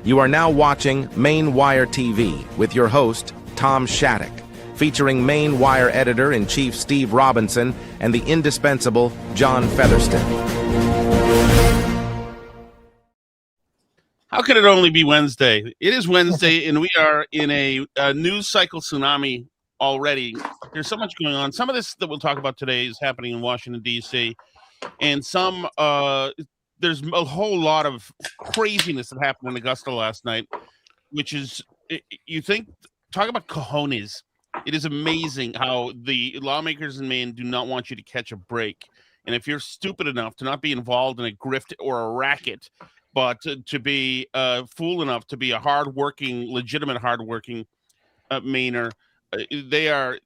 You are now watching Maine Wire TV with your host, Tom Shattuck, featuring Maine Wire Editor-in-Chief Steve Robinson and the indispensable John Featherston. How can it only be Wednesday? It is Wednesday, and we are in a news cycle tsunami already. There's so much going on. Some of this that we'll talk about today is happening in Washington, D.C., and some there's a whole lot of craziness that happened in Augusta last night, which is, you think, talk about cojones. It is amazing how the lawmakers in Maine do not want you to catch a break. And if you're stupid enough to not be involved in a grift or a racket, but to be fool enough to be a hardworking, legitimate hardworking Mainer, they are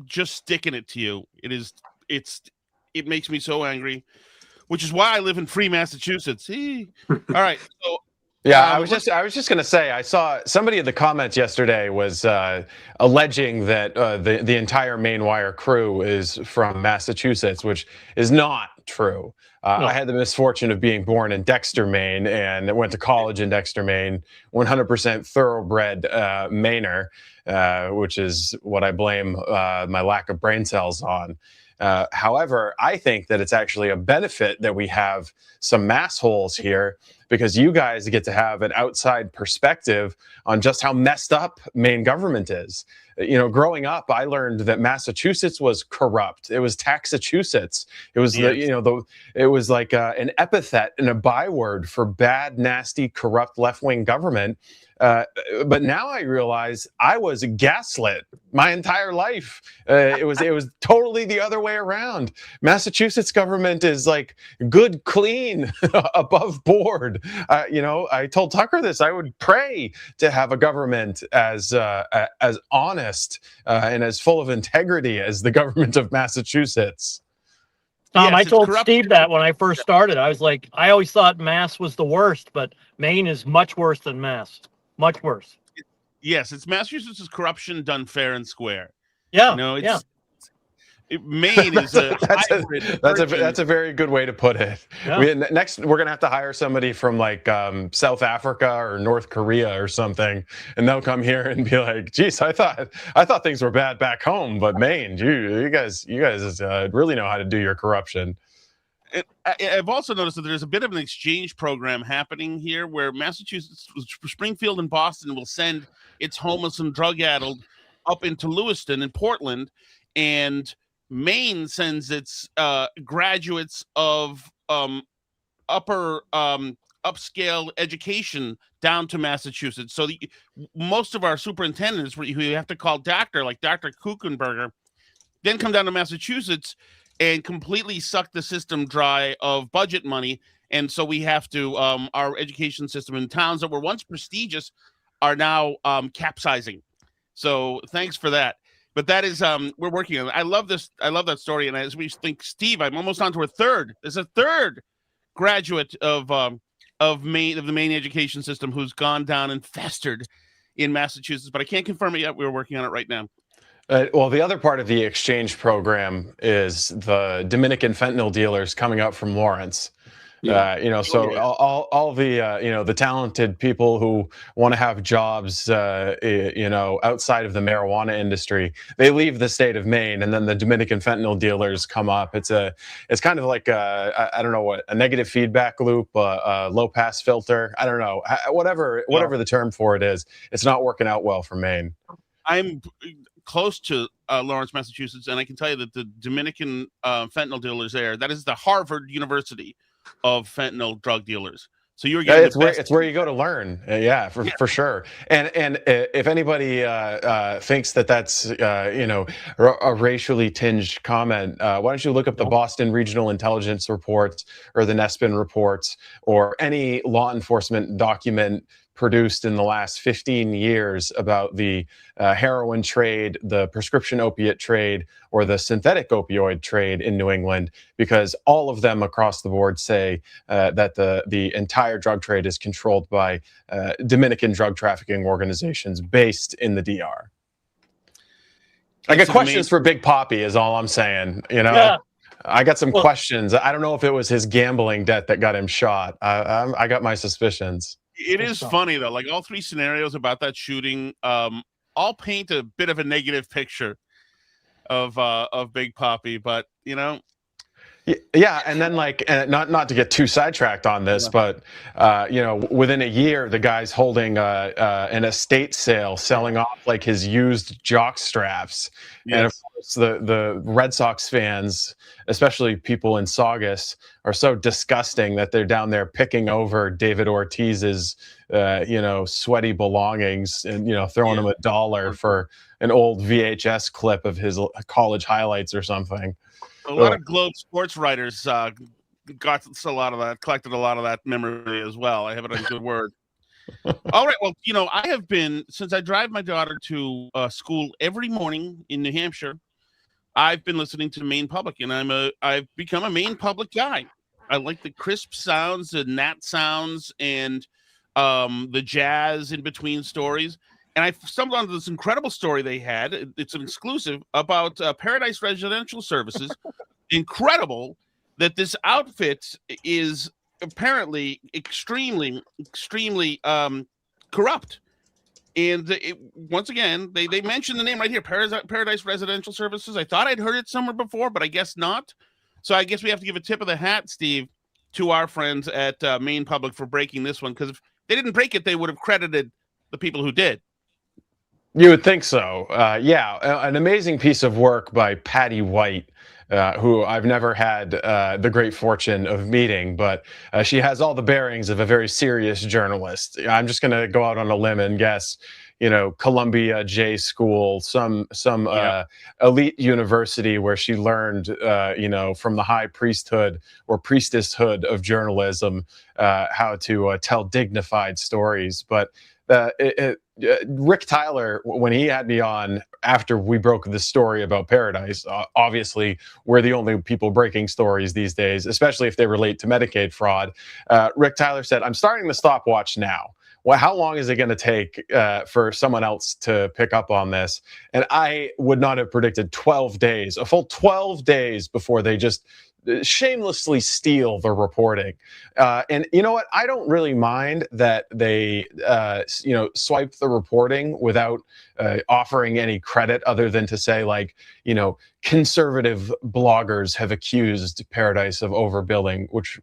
just sticking it to you. It makes me so angry, which is why I live in free Massachusetts. All right. So, yeah, I was just going to say, I saw somebody in the comments yesterday was alleging that the entire Maine Wire crew is from Massachusetts, which is not true. No. I had the misfortune of being born in Dexter, Maine, and went to college in Dexter, Maine. 100% thoroughbred Mainer, which is what I blame my lack of brain cells on. However, I think that it's actually a benefit that we have some mass holes here, because you guys get to have an outside perspective on just how messed up Maine government is. You know, growing up, I learned that Massachusetts was corrupt. It was Taxachusetts. It was, it was like an epithet and a byword for bad, nasty, corrupt left-wing government. But now I realize I was gaslit my entire life. It was totally the other way around. Massachusetts government is like good, clean, above board. I told Tucker this. I would pray to have a government as honest and as full of integrity as the government of Massachusetts. Tom, yes, I told Steve that when I first started. I was like, I always thought Mass was the worst, but Maine is much worse than Mass. Much worse. Yes, it's Massachusetts' corruption done fair and square. Yeah, Maine is that's a very good way to put it. Yeah. Next, we're gonna have to hire somebody from like South Africa or North Korea or something, and they'll come here and be like, "Geez, I thought things were bad back home, but Maine, you guys really know how to do your corruption." I've also noticed that there's a bit of an exchange program happening here where Massachusetts, Springfield and Boston will send its homeless and drug-addled up into Lewiston and Portland, and Maine sends its graduates of upper upscale education down to Massachusetts. So most of our superintendents, who you have to call doctor, like Dr. Kuchenberger, then come down to Massachusetts and completely suck the system dry of budget money. And so we have to, our education system in towns that were once prestigious are now capsizing. So thanks for that. But that is, we're working on it. I love this. I love that story. And as we think, Steve, I'm almost on to a third. There's a third graduate of the Maine education system who's gone down and festered in Massachusetts. But I can't confirm it yet. We're working on it right now. Well, the other part of the exchange program is the Dominican fentanyl dealers coming up from Lawrence. Yeah. So all the the talented people who want to have jobs outside of the marijuana industry, they leave the state of Maine, and then the Dominican fentanyl dealers come up. It's kind of like I don't know what, a negative feedback loop, a low pass filter. I don't know, whatever the term for it is. It's not working out well for Maine. I'm close to Lawrence, Massachusetts, and I can tell you that the Dominican fentanyl dealers there, that is the Harvard University of fentanyl drug dealers. So you're getting it's where you go to learn. For sure. And if anybody thinks that that's a racially tinged comment, why don't you look up the Boston Regional Intelligence reports or the Nespin reports or any law enforcement document produced in the last 15 years about the heroin trade, the prescription opiate trade, or the synthetic opioid trade in New England, because all of them across the board say that the entire drug trade is controlled by Dominican drug trafficking organizations based in the DR. I got questions for Big Papi is all I'm saying, Yeah. I got some questions. I don't know if it was his gambling debt that got him shot. I got my suspicions. It is funny though. Like all three scenarios about that shooting, all paint a bit of a negative picture of Big Papi, but you know. Yeah, and then and not to get too sidetracked on this, but you know, within a year, the guy's holding an estate sale, selling off like his used jock straps, and of course the Red Sox fans, especially people in Saugus, are so disgusting that they're down there picking over David Ortiz's you know, sweaty belongings and, you know, throwing him $1 for an old VHS clip of his college highlights or something. A lot of Globe sports writers collected a lot of that memory as well. I have it on good word. All right. Well, you know, I have been, since I drive my daughter to school every morning in New Hampshire, I've been listening to Maine Public, and I've become a Maine Public guy. I like the crisp sounds and gnat sounds and the jazz in between stories. And I stumbled onto this incredible story they had. It's an exclusive about Paradise Residential Services. Incredible that this outfit is apparently extremely corrupt. And once again, they mentioned the name right here, Paradise Residential Services. I thought I'd heard it somewhere before, but I guess not. So I guess we have to give a tip of the hat, Steve, to our friends at Maine Public for breaking this one. Because if they didn't break it, they would have credited the people who did. You would think so. Yeah, an amazing piece of work by Patty White, who I've never had the great fortune of meeting, but she has all the bearings of a very serious journalist. I'm just going to go out on a limb and guess, you know, Columbia J School, some elite university where she learned, you know, from the high priesthood or priestesshood of journalism, how to tell dignified stories. But Rick Tyler, when he had me on after we broke the story about Paradise, obviously we're the only people breaking stories these days, especially if they relate to Medicaid fraud. Rick Tyler said, "I'm starting the stopwatch now. Well, how long is it going to take for someone else to pick up on this?" And I would not have predicted 12 days, a full 12 days before they just shamelessly steal the reporting. And you know what? I don't really mind that they, you know, swipe the reporting without offering any credit other than to say, like, you know, conservative bloggers have accused Paradise of overbilling, which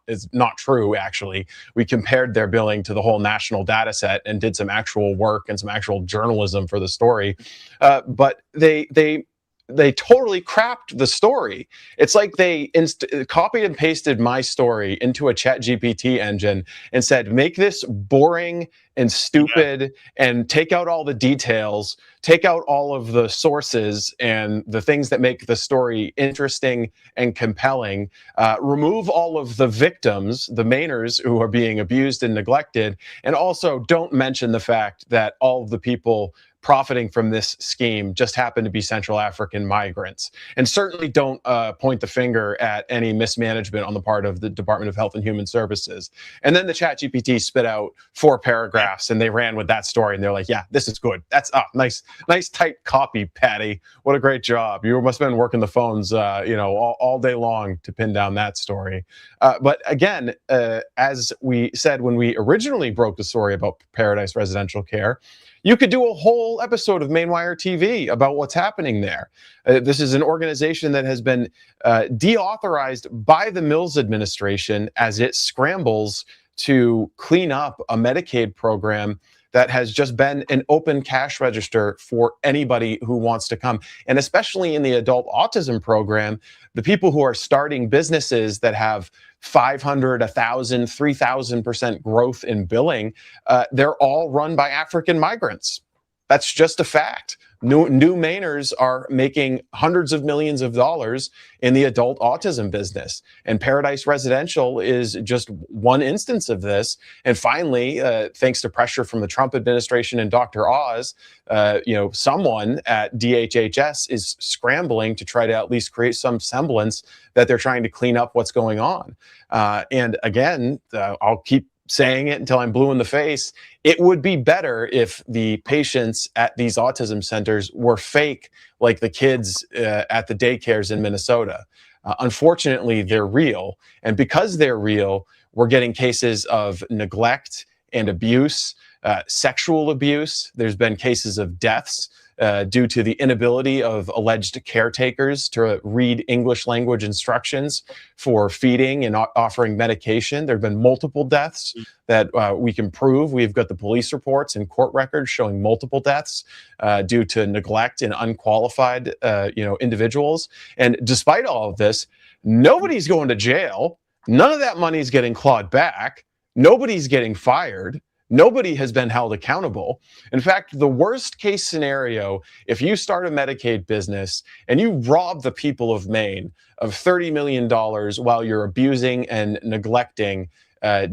is not true. Actually, we compared their billing to the whole national data set and did some actual work and some actual journalism for the story. But they totally crapped the story. It's like they copied and pasted my story into a ChatGPT engine and said, make this boring and stupid and take out all the details, take out all of the sources and the things that make the story interesting and compelling, remove all of the victims, the Mainers who are being abused and neglected, and also don't mention the fact that all of the people profiting from this scheme just happen to be Central African migrants. And certainly don't point the finger at any mismanagement on the part of the Department of Health and Human Services. And then the ChatGPT spit out 4 paragraphs and they ran with that story and they're like, yeah, this is good. That's nice tight copy, Patty. What a great job. You must have been working the phones you know, all day long to pin down that story. But again, as we said when we originally broke the story about Paradise Residential Care, you could do a whole episode of Mainwire TV about what's happening there. This is an organization that has been deauthorized by the Mills administration as it scrambles to clean up a Medicaid program that has just been an open cash register for anybody who wants to come. And especially in the adult autism program, the people who are starting businesses that have 500, 1,000, 3,000% growth in billing, they're all run by African migrants. That's just a fact. New Mainers are making hundreds of millions of dollars in the adult autism business. And Paradise Residential is just one instance of this. And finally, thanks to pressure from the Trump administration and Dr. Oz, you know, someone at DHHS is scrambling to try to at least create some semblance that they're trying to clean up what's going on. And again, I'll keep saying it until I'm blue in the face. It would be better if the patients at these autism centers were fake, like the kids at the daycares in Minnesota. Unfortunately, they're real. And because they're real, we're getting cases of neglect and abuse, sexual abuse. There's been cases of deaths due to the inability of alleged caretakers to read English language instructions for feeding and offering medication. There have been multiple deaths that we can prove. We've got the police reports and court records showing multiple deaths due to neglect and unqualified, individuals. And despite all of this, nobody's going to jail. None of that money is getting clawed back. Nobody's getting fired. Nobody has been held accountable. In fact, the worst case scenario, if you start a Medicaid business and you rob the people of Maine of $30 million while you're abusing and neglecting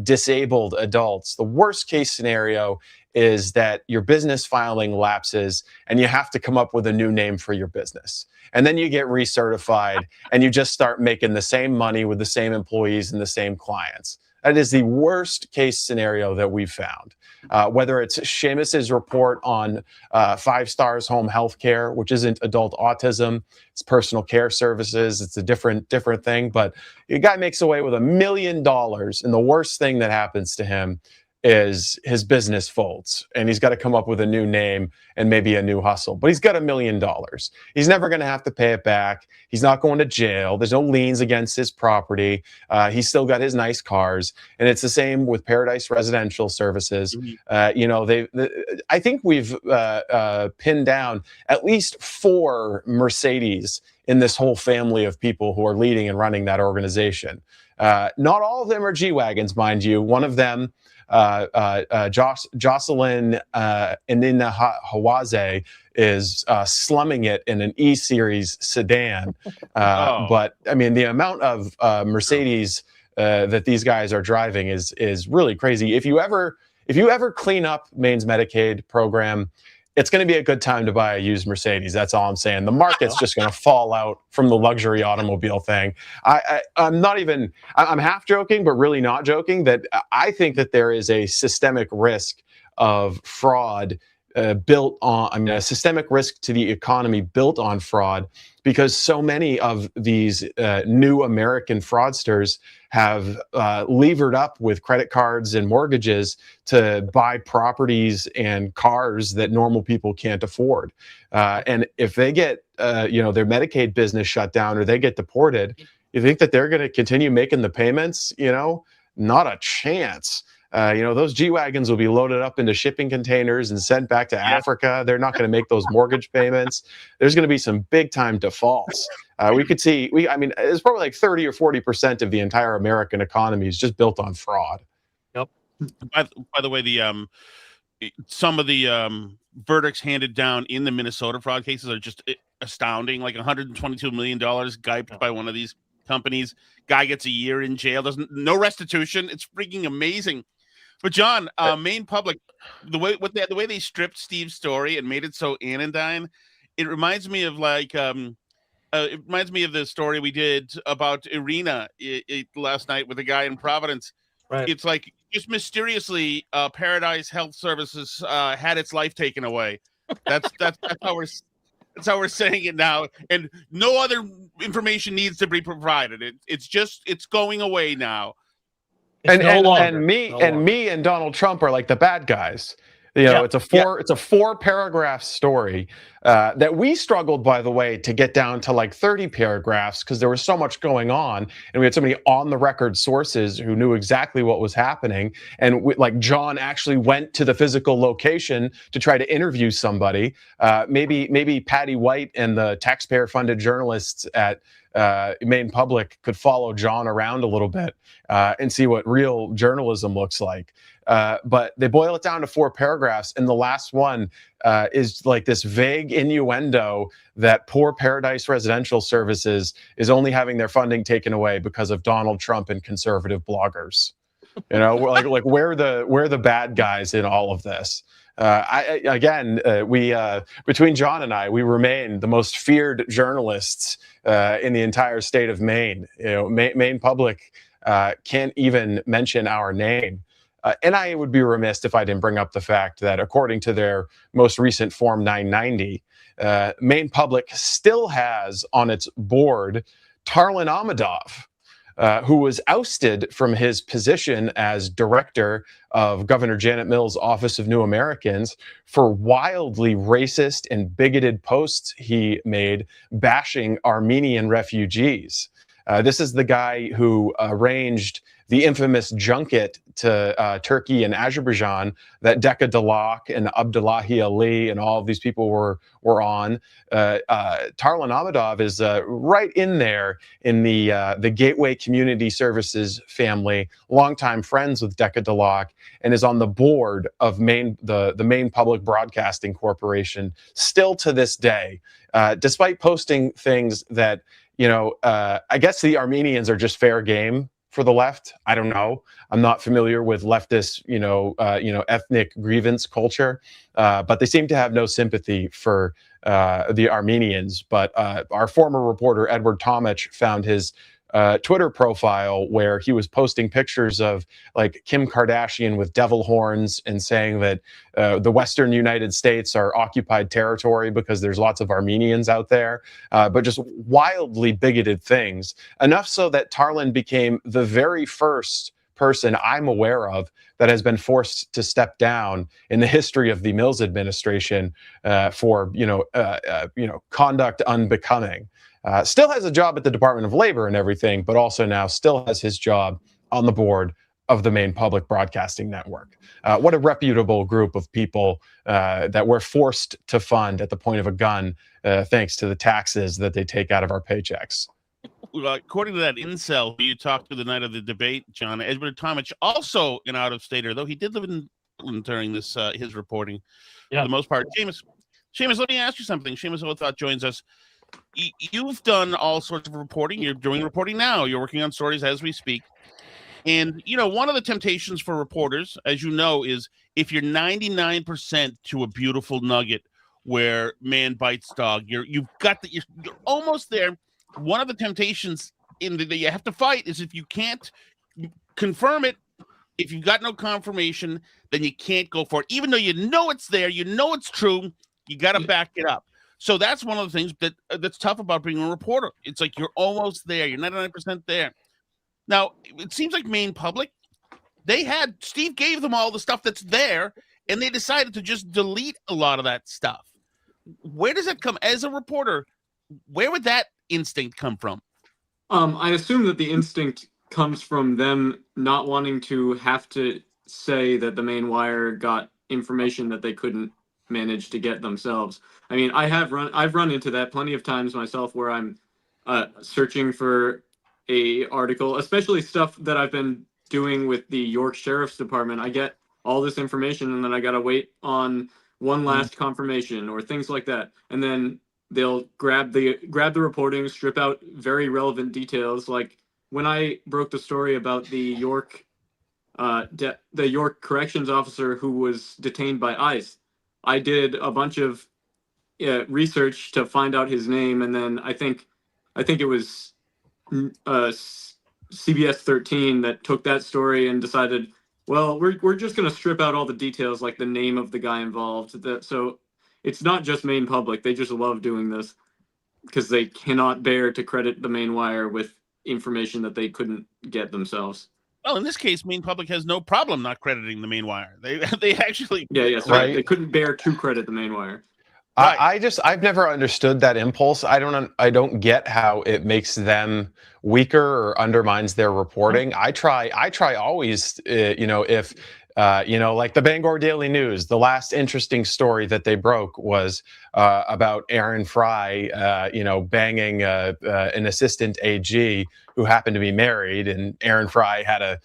disabled adults, the worst case scenario is that your business filing lapses and you have to come up with a new name for your business. And then you get recertified and you just start making the same money with the same employees and the same clients. That is the worst case scenario that we've found. Whether it's Seamus's report on 5 Stars Home Healthcare, which isn't adult autism, it's personal care services, it's a different thing. But the guy makes away with $1 million, and the worst thing that happens to him is his business folds, and he's got to come up with a new name and maybe a new hustle. But he's got $1 million. He's never going to have to pay it back. He's not going to jail. There's no liens against his property. He's still got his nice cars, and it's the same with Paradise Residential Services. I think we've pinned down at least 4 Mercedes in this whole family of people who are leading and running that organization. Not all of them are G-Wagons, mind you. One of them, Jocelyn Inina Hawaze, is slumming it in an E-Series sedan. But I mean, the amount of Mercedes that these guys are driving is really crazy. If you ever clean up Maine's Medicaid program, it's going to be a good time to buy a used Mercedes. That's all I'm saying. The market's just going to fall out from the luxury automobile thing. I'm half joking, but really not joking, that I think that there is a systemic risk of fraud a systemic risk to the economy built on fraud, because so many of these new American fraudsters have levered up with credit cards and mortgages to buy properties and cars that normal people can't afford. And if they get their Medicaid business shut down or they get deported, you think that they're going to continue making the payments? Not a chance. Those G-Wagons will be loaded up into shipping containers and sent back to Africa. They're not going to make those mortgage payments. There's going to be some big time defaults. We could see, it's probably like 30 or 40% of the entire American economy is just built on fraud. Yep. By the way, some of the verdicts handed down in the Minnesota fraud cases are just astounding. Like $122 million giped by one of these companies. Guy gets a year in jail. No restitution. It's freaking amazing. But John, Maine Public, the way they stripped Steve's story and made it so anodyne, it reminds me of the story we did about Irina last night with a guy in Providence. Right. It's like just mysteriously, Paradise Health Services had its life taken away. That's how we're saying it now, and no other information needs to be provided. It's going away now. And me and Donald Trump are like the bad guys. It's a 4-paragraph story that we struggled, by the way, to get down to like 30 paragraphs because there was so much going on, and we had so many on-the-record sources who knew exactly what was happening. And John actually went to the physical location to try to interview somebody. Maybe Patty White and the taxpayer-funded journalists at Maine Public could follow John around a little bit and see what real journalism looks like. But they boil it down to 4 paragraphs, and the last one is like this vague innuendo that poor Paradise Residential Services is only having their funding taken away because of Donald Trump and conservative bloggers. We're the bad guys in all of this. Between John and I, we remain the most feared journalists in the entire state of Maine. Maine Public can't even mention our name. And I would be remiss if I didn't bring up the fact that according to their most recent Form 990, Maine Public still has on its board Tarlan Ahmadov, who was ousted from his position as director of Governor Janet Mills' Office of New Americans for wildly racist and bigoted posts he made bashing Armenian refugees. This is the guy who arranged the infamous junket to Turkey and Azerbaijan that Decca Dallak and Abdullahi Ali and all of these people were on. Tarlan Ahmadov is right in there in the Gateway Community Services family, longtime friends with Decca Dallak, and is on the board of the Maine Public Broadcasting Corporation still to this day, despite posting things that, I guess the Armenians are just fair game for the left. I don't know. I'm not familiar with leftist, ethnic grievance culture, but they seem to have no sympathy for the Armenians. But our former reporter, Edward Tomich, found his Twitter profile where he was posting pictures of like Kim Kardashian with devil horns and saying that the Western United States are occupied territory because there's lots of Armenians out there, but just wildly bigoted things. Enough so that Tarlan became the very first person I'm aware of that has been forced to step down in the history of the Mills administration for conduct unbecoming. Still has a job at the Department of Labor and everything, but also now still has his job on the board of the Maine Public Broadcasting Network. What a reputable group of people that we're forced to fund at the point of a gun, thanks to the taxes that they take out of our paychecks. According to that incel who you talked to the night of the debate, John, Edward Tomich, also an out-of-stater, though he did live in Portland during this his reporting for the most part. Seamus, let me ask you something. Seamus Othot joins us. You've done all sorts of reporting. You're doing reporting now. You're working on stories as we speak. And, one of the temptations for reporters, as you know, is if you're 99% to a beautiful nugget where man bites dog, you're almost there. One of the temptations that you have to fight is if you can't confirm it, if you've got no confirmation, then you can't go for it. Even though you know it's there, you know it's true, you got to back it up. So that's one of the things that's tough about being a reporter. It's like you're almost there. You're 99% there. Now, it seems like Maine Public, Steve gave them all the stuff that's there, and they decided to just delete a lot of that stuff. Where does it come? As a reporter, where would that instinct come from? I assume that the instinct comes from them not wanting to have to say that the Maine Wire got information that they couldn't manage to get themselves. I mean, I've run into that plenty of times myself where I'm searching for a article, especially stuff that I've been doing with the York Sheriff's Department. I get all this information and then I gotta wait on one last confirmation or things like that. And then they'll grab the reporting, strip out very relevant details. Like when I broke the story about the York corrections officer who was detained by ICE, I did a bunch of research to find out his name, and then I think it was CBS 13 that took that story and decided, well, we're just going to strip out all the details, like the name of the guy involved. So it's not just Maine Public; they just love doing this because they cannot bear to credit the Maine Wire with information that they couldn't get themselves. Well, in this case, Maine Public has no problem not crediting the Maine Wire. They actually sorry. Right. They couldn't bear to credit the Maine Wire. Right. I've never understood that impulse. I don't get how it makes them weaker or undermines their reporting. I try always, if like the Bangor Daily News, the last interesting story that they broke was about Aaron Fry, banging an assistant AG who happened to be married, and Aaron Fry had a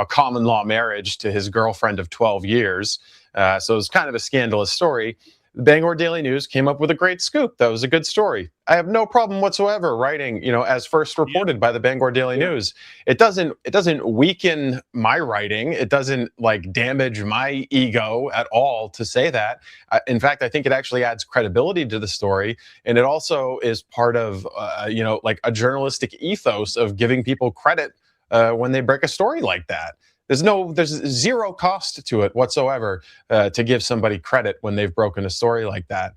common law marriage to his girlfriend of 12 years. So it was kind of a scandalous story. The Bangor Daily News came up with a great scoop. That was a good story. I have no problem whatsoever writing, as first reported by the Bangor Daily News. It doesn't weaken my writing. It doesn't damage my ego at all to say that. In fact, I think it actually adds credibility to the story, and it also is part of a journalistic ethos of giving people credit when they break a story like that. There's zero cost to it whatsoever to give somebody credit when they've broken a story like that.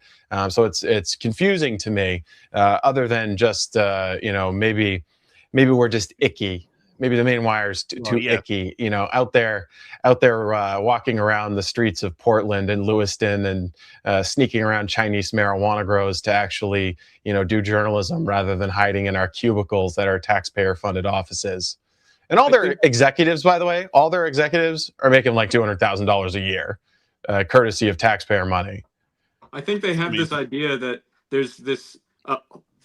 So it's confusing to me, other than just maybe we're just icky maybe the Maine Wire's too icky, out there walking around the streets of Portland and Lewiston and sneaking around Chinese marijuana grows to actually, do journalism rather than hiding in our cubicles at our taxpayer-funded offices. And all their executives, by the way, are making like $200,000 a year, courtesy of taxpayer money. I think they have this idea that there's this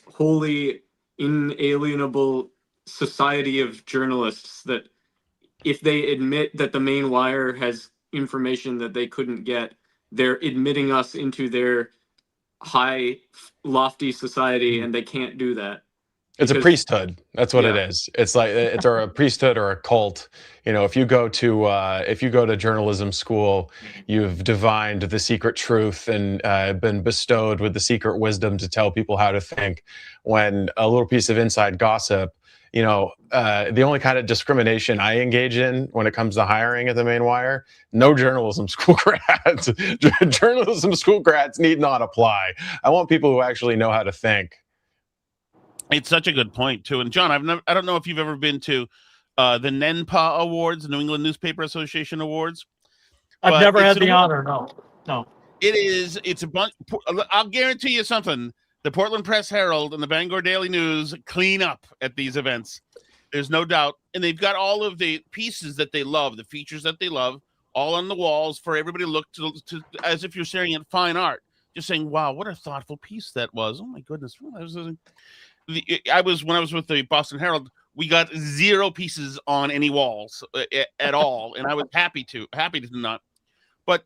wholly inalienable society of journalists that if they admit that the Maine Wire has information that they couldn't get, they're admitting us into their high, lofty society, and they can't do that. It's a priesthood. That's what it is. It's like it's a priesthood or a cult. If you go to journalism school, you've divined the secret truth and been bestowed with the secret wisdom to tell people how to think. When a little piece of inside gossip, the only kind of discrimination I engage in when it comes to hiring at the Maine Wire, no journalism school grads. Journalism school grads need not apply. I want people who actually know how to think. It's such a good point too. And John, I don't know if you've ever been to the NENPA Awards, the New England Newspaper Association Awards. I've never had the honor. No. It's a bunch. I'll guarantee you something. The Portland Press Herald and the Bangor Daily News clean up at these events. There's no doubt. And they've got all of the pieces that they love, the features that they love, all on the walls for everybody to look to as if you're staring at fine art. Just saying, wow, what a thoughtful piece that was. Oh my goodness. When I was with the Boston Herald, we got 0 pieces on any walls at all, and I was happy to not. But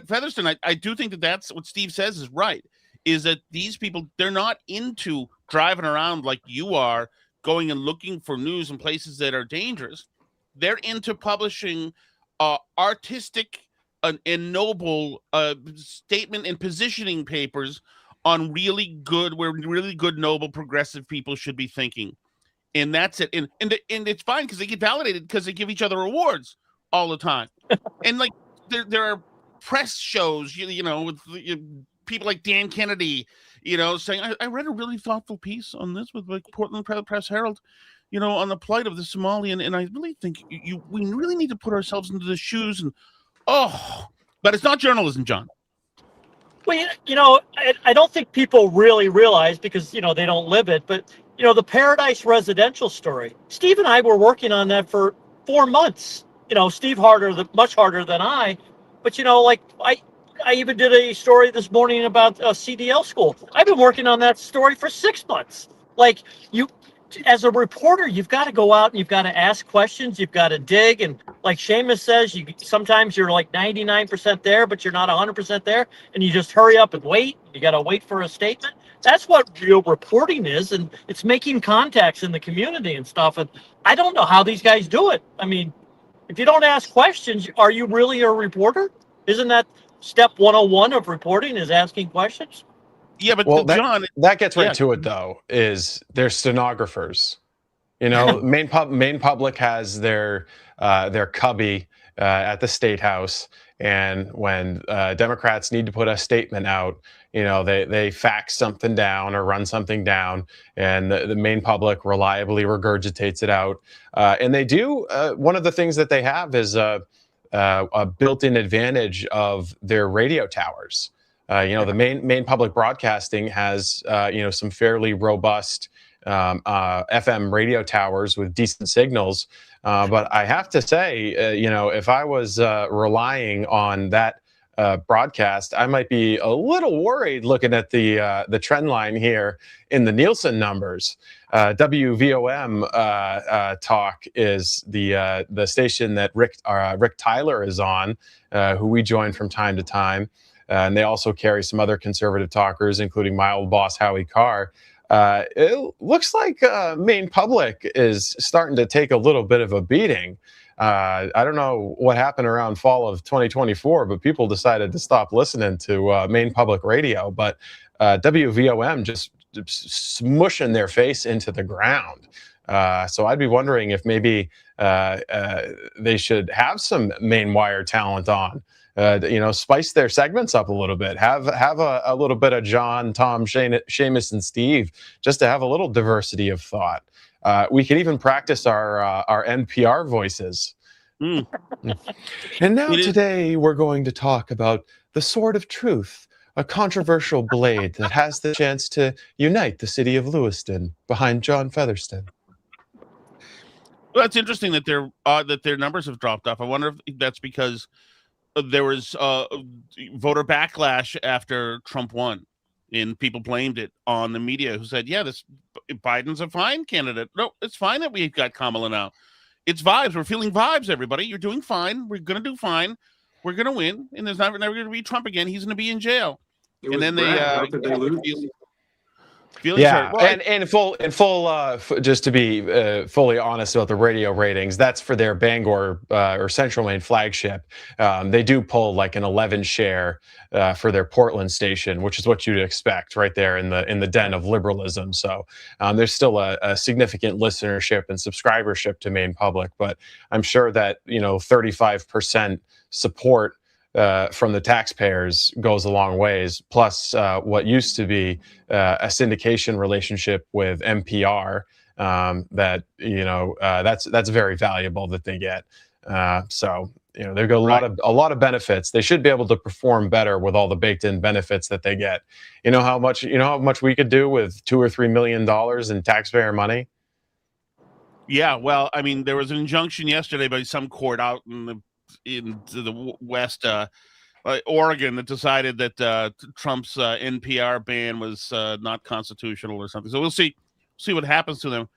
Featherston, I do think that's what Steve says is right. Is that these people, they're not into driving around like you are, going and looking for news in places that are dangerous. They're into publishing artistic and noble statement and positioning papers on really good, where really good, noble, progressive people should be thinking. And that's it. And it's fine because they get validated because they give each other awards all the time. And like there are press shows, with people like Dan Kennedy, saying, I read a really thoughtful piece on this with like Portland Press Herald, on the plight of the Somalian. And I really think we really need to put ourselves into the shoes but it's not journalism, John. Well, I don't think people really realize because, they don't live it. But, the Paradise residential story, Steve and I were working on that for 4 months. Steve much harder than I. But, I even did a story this morning about a CDL school. I've been working on that story for 6 months. Like, as a reporter, you've got to go out and you've got to ask questions. You've got to dig. And like Seamus says, sometimes you're like 99% there, but you're not 100% there. And you just hurry up and wait. You got to wait for a statement. That's what real reporting is. And it's making contacts in the community and stuff. And I don't know how these guys do it. I mean, if you don't ask questions, are you really a reporter? Isn't that step 101 of reporting is asking questions? Yeah, but John, that gets right to it though. Is they're stenographers. Maine Public has their cubby at the State House, and when Democrats need to put a statement out, they fax something down or run something down, and the Maine Public reliably regurgitates it out. And they do one of the things that they have is a built-in advantage of their radio towers. The Maine Public Broadcasting has, some fairly robust FM radio towers with decent signals. But I have to say, if I was relying on that broadcast, I might be a little worried looking at the trend line here in the Nielsen numbers. WVOM Talk is the station that Rick Tyler is on, who we join from time to time. And they also carry some other conservative talkers, including my old boss, Howie Carr. It looks like Maine Public is starting to take a little bit of a beating. I don't know what happened around fall of 2024, but people decided to stop listening to Maine Public Radio. But WVOM just smushing their face into the ground. So I'd be wondering if maybe they should have some Maine Wire talent on. Spice their segments up a little bit. Have a little bit of John, Tom, Seamus, and Steve, just to have a little diversity of thought. We could even practice our NPR voices. Mm. And now It is- today we're going to talk about the Sword of Truth, a controversial blade that has the chance to unite the city of Lewiston behind John Featherston. Well, it's interesting that their numbers have dropped off. I wonder if that's because there was voter backlash after Trump won, and people blamed it on the media, who said, "Yeah, Biden's a fine candidate. No, it's fine that we've got Kamala now. It's vibes. We're feeling vibes. Everybody, you're doing fine. We're gonna do fine. We're gonna win, and there's never going to be Trump again. He's going to be in jail." It And was then Brad. How could they lose? feelings Yeah, hurt. Well, and just to be fully honest about the radio ratings, that's for their Bangor or Central Maine flagship. They do pull like an 11 share for their Portland station, which is what you'd expect right there in the den of liberalism. So there's still a significant listenership and subscribership to Maine Public, but I'm sure that 35% support from the taxpayers goes a long ways. Plus, what used to be a syndication relationship with NPR, that's very valuable that they get. So they've got a lot of benefits. They should be able to perform better with all the baked-in benefits that they get. You know how much we could do with $2 or $3 million in taxpayer money. yeah. Well, I mean, there was an injunction yesterday by some court out in the West, Oregon, that decided that Trump's NPR ban was not constitutional or something. So we'll see what happens to them.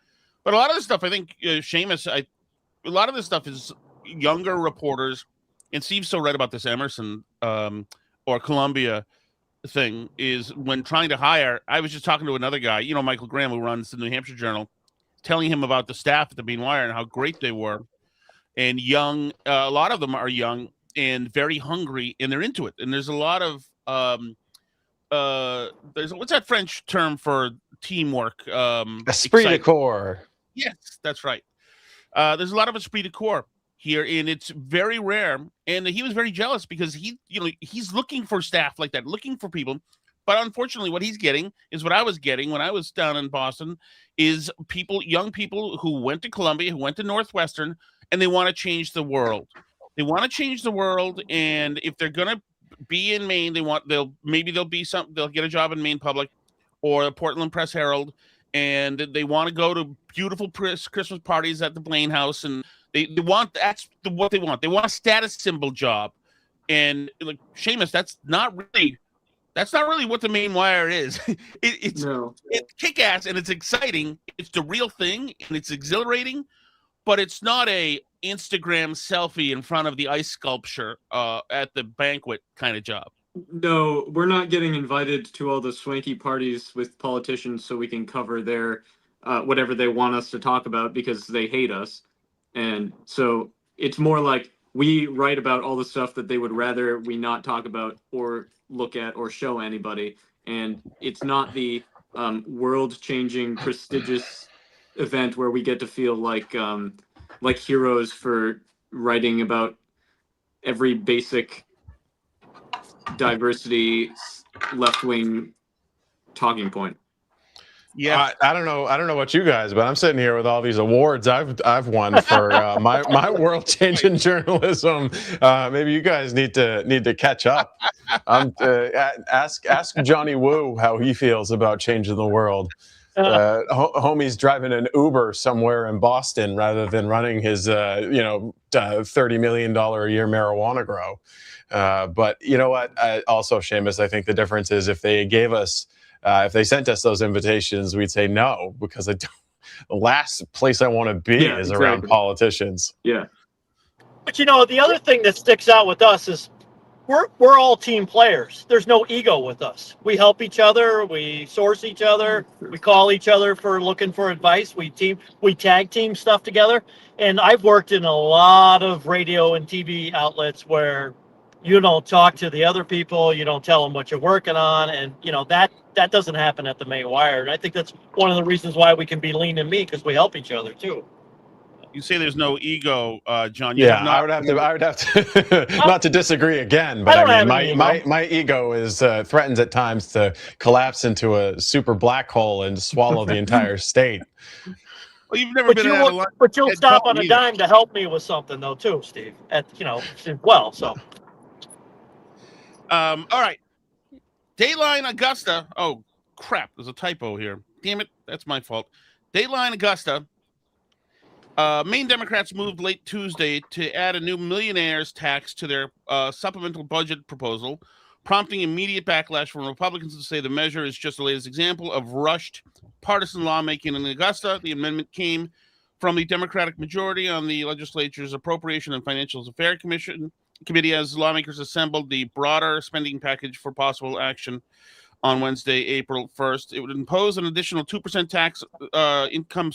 But a lot of this stuff, I think, Seamus, a lot of this stuff is younger reporters, and Steve's so right about this Emerson or Columbia thing, is when trying to hire. I was just talking to another guy, Michael Graham, who runs the New Hampshire Journal, telling him about the staff at the Maine Wire and how great they were. And young, a lot of them are young and very hungry, and they're into it. And there's a lot of what's that French term for teamwork? Esprit de corps. Yes, that's right. There's a lot of esprit de corps here, and it's very rare. And he was very jealous because he's looking for staff like that, looking for people. But unfortunately, what he's getting is what I was getting when I was down in Boston, is young people who went to Columbia, who went to Northwestern, and they want to change the world. They want to change the world, and if they're going to be in Maine, they'll get a job in Maine Public or the Portland Press Herald, and they want to go to beautiful Christmas parties at the Blaine House, and that's what they want. They want a status symbol job, and like Seamus, that's not really what the Maine Wire is. It's kick-ass, and it's exciting. It's the real thing, and it's exhilarating. But it's not a Instagram selfie in front of the ice sculpture at the banquet kind of job. No, we're not getting invited to all the swanky parties with politicians so we can cover their whatever they want us to talk about because they hate us. And so it's more like we write about all the stuff that they would rather we not talk about or look at or show anybody. And it's not the world-changing, prestigious event where we get to feel like heroes for writing about every basic diversity left-wing talking point. Yeah, I don't know about you guys, but I'm sitting here with all these awards I've won for my world-changing journalism. Maybe you guys need to catch up. Ask Johnny Woo how he feels about changing the world. Homie's driving an Uber somewhere in Boston rather than running his $30 million a year marijuana grow. But you know what? Also, Seamus, I think the difference is if they sent us those invitations, we'd say no, because the last place I want to be is around politicians. Yeah. But the other thing that sticks out with us is we're all team players. There's no ego with us. We help each other. We source each other. We call each other for looking for advice. We tag team stuff together. And I've worked in a lot of radio and TV outlets where you don't talk to the other people. You don't tell them what you're working on. And, that doesn't happen at the Maine Wire. And I think that's one of the reasons why we can be lean and mean, because we help each other, too. You say there's no ego, John. I would have to not to disagree again, but I mean, my ego is threatens at times to collapse into a super black hole and swallow the entire state. Well, you've never been out of line. But you'll Ed stop Cohen on a either. dime to help me with something, though, too, Steve. As well. So, all right. Dayline Augusta. Oh, crap. There's a typo here. Damn it. That's my fault. Dayline Augusta. Maine Democrats moved late Tuesday to add a new millionaires tax to their supplemental budget proposal, prompting immediate backlash from Republicans to say the measure is just the latest example of rushed partisan lawmaking in Augusta. The amendment came from the Democratic majority on the legislature's Appropriation and Financial Affairs Committee as lawmakers assembled the broader spending package for possible action on Wednesday, April 1st. It would impose an additional 2% tax income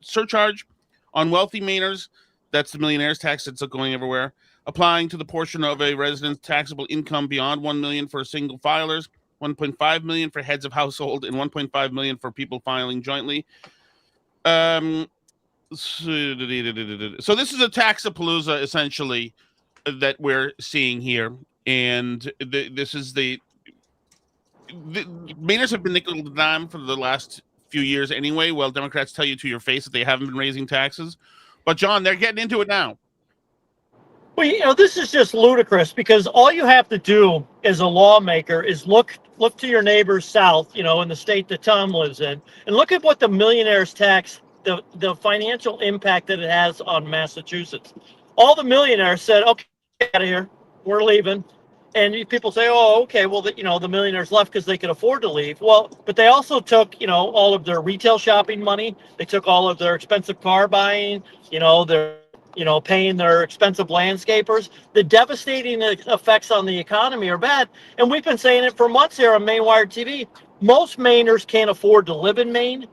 surcharge on wealthy Mainers. That's the millionaires tax that's going everywhere, applying to the portion of a resident's taxable income beyond $1 million for single filers, $1.5 million for heads of household, and $1.5 million for people filing jointly. So this is a taxapalooza, essentially, that we're seeing here. And this is the Mainers have been nickel and dime for the last few years anyway. Well, Democrats tell you to your face that they haven't been raising taxes. But, John, they're getting into it now. Well, this is just ludicrous because all you have to do as a lawmaker is look to your neighbors south, in the state that Tom lives in, and look at what the millionaires tax, the financial impact that it has on Massachusetts. All the millionaires said, okay, out of here, we're leaving. And people say, oh, okay, well, the millionaires left because they could afford to leave. Well, but they also took, all of their retail shopping money. They took all of their expensive car buying, their, paying their expensive landscapers. The devastating effects on the economy are bad. And we've been saying it for months here on Maine Wire TV. Most Mainers can't afford to live in Maine,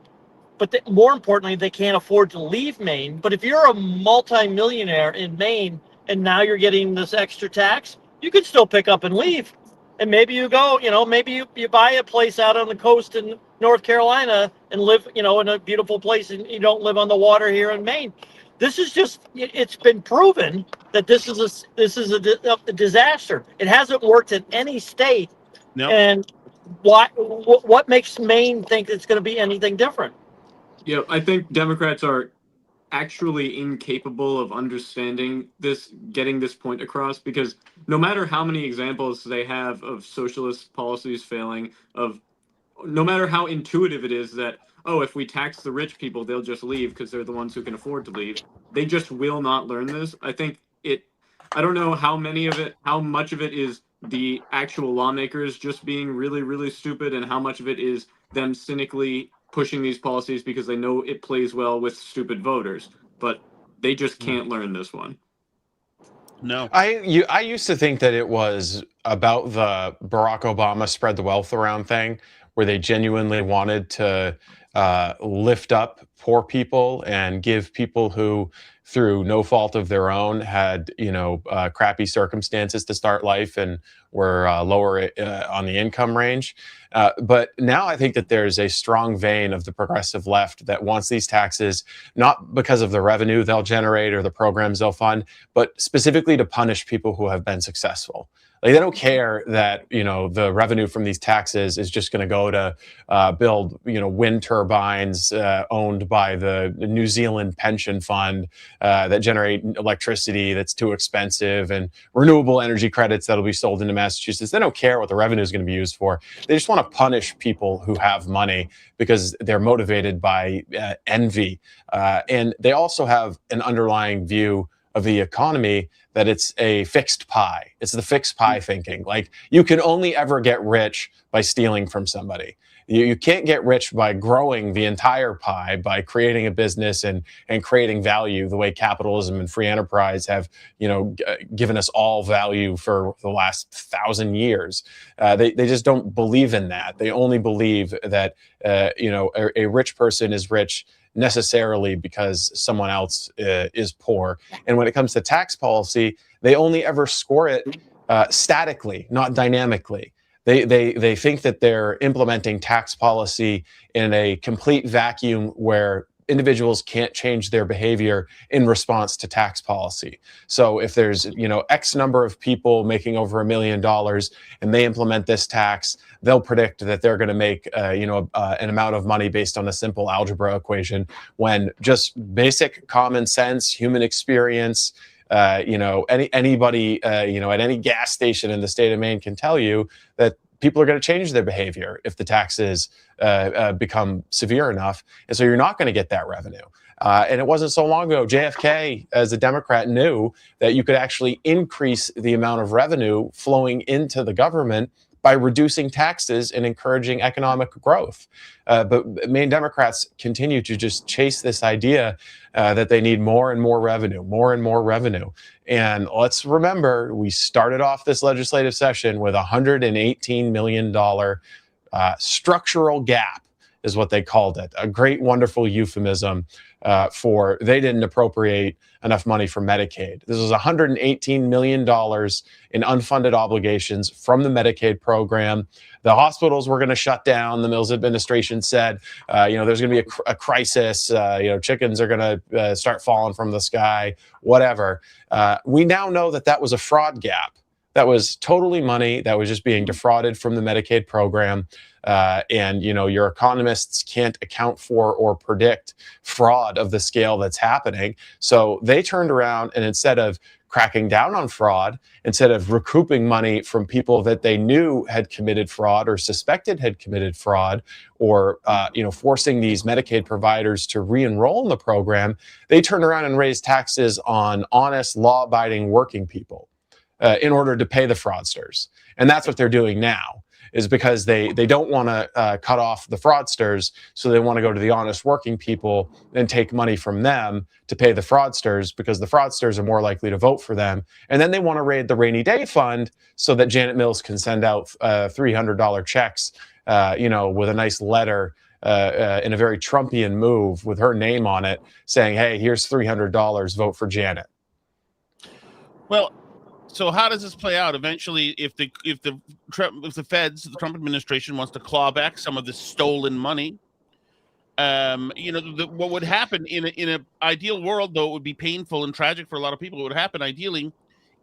but more importantly, they can't afford to leave Maine. But if you're a multimillionaire in Maine and now you're getting this extra tax, you can still pick up and leave. And maybe you go, maybe you buy a place out on the coast in North Carolina and live, in a beautiful place, and you don't live on the water here in Maine. This is it's been proven that this is a disaster. It hasn't worked in any state. Nope. And what makes Maine think it's going to be anything different? Yeah, I think Democrats are actually incapable of understanding this, getting this point across, because no matter how many examples they have of socialist policies failing, no matter how intuitive it is that, oh, if we tax the rich people, they'll just leave because they're the ones who can afford to leave, they just will not learn this. I don't know how much of it is the actual lawmakers just being really, really stupid, and how much of it is them cynically pushing these policies because they know it plays well with stupid voters, but they just can't learn this one. No. I used to think that it was about the Barack Obama spread the wealth around thing, where they genuinely wanted to lift up poor people and give people who, through no fault of their own, had crappy circumstances to start life and were lower on the income range. But now I think that there's a strong vein of the progressive left that wants these taxes, not because of the revenue they'll generate or the programs they'll fund, but specifically to punish people who have been successful. Like, they don't care that, the revenue from these taxes is just going to go to build, wind turbines owned by the New Zealand pension fund that generate electricity that's too expensive, and renewable energy credits that'll be sold into Massachusetts. They don't care what the revenue is going to be used for. They just want to punish people who have money because they're motivated by envy. And they also have an underlying view of the economy that it's a fixed pie. It's the fixed pie thinking. Like, you can only ever get rich by stealing from somebody. You can't get rich by growing the entire pie, by creating a business and creating value the way capitalism and free enterprise have, given us all value for the last 1,000 years. They just don't believe in that. They only believe that, a rich person is rich necessarily because someone else is poor. And when it comes to tax policy, they only ever score it statically, not dynamically. They think that they're implementing tax policy in a complete vacuum where individuals can't change their behavior in response to tax policy. So if there's, X number of people making over $1 million and they implement this tax, they'll predict that they're going to make, an amount of money based on a simple algebra equation, when just basic common sense, human experience, anybody, at any gas station in the state of Maine can tell you that people are going to change their behavior if the taxes become severe enough. And so you're not going to get that revenue. And it wasn't so long ago, JFK, as a Democrat, knew that you could actually increase the amount of revenue flowing into the government by reducing taxes and encouraging economic growth. But Maine Democrats continue to just chase this idea that they need more and more revenue, more and more revenue. And let's remember, we started off this legislative session with $118 million structural gap, is what they called it. A great, wonderful euphemism for they didn't appropriate enough money for Medicaid. This was $118 million in unfunded obligations from the Medicaid program. The hospitals were going to shut down. The Mills administration said, there's going to be a crisis. Chickens are going to start falling from the sky, whatever. We now know that was a fraud gap. That was totally money that was just being defrauded from the Medicaid program. And your economists can't account for or predict fraud of the scale that's happening. So they turned around, and instead of cracking down on fraud, instead of recouping money from people that they knew had committed fraud or suspected had committed fraud, or forcing these Medicaid providers to re-enroll in the program, they turned around and raised taxes on honest, law-abiding working people in order to pay the fraudsters. And that's what they're doing now, is because they don't want to cut off the fraudsters, so they want to go to the honest working people and take money from them to pay the fraudsters, because the fraudsters are more likely to vote for them. And then they want to raid the rainy day fund so that Janet Mills can send out $300 checks, with a nice letter in a very Trumpian move with her name on it, saying, "Hey, here's $300, vote for Janet." Well, so how does this play out eventually? If the feds, the Trump administration, wants to claw back some of this stolen money, what would happen in an ideal world, though it would be painful and tragic for a lot of people, what would happen ideally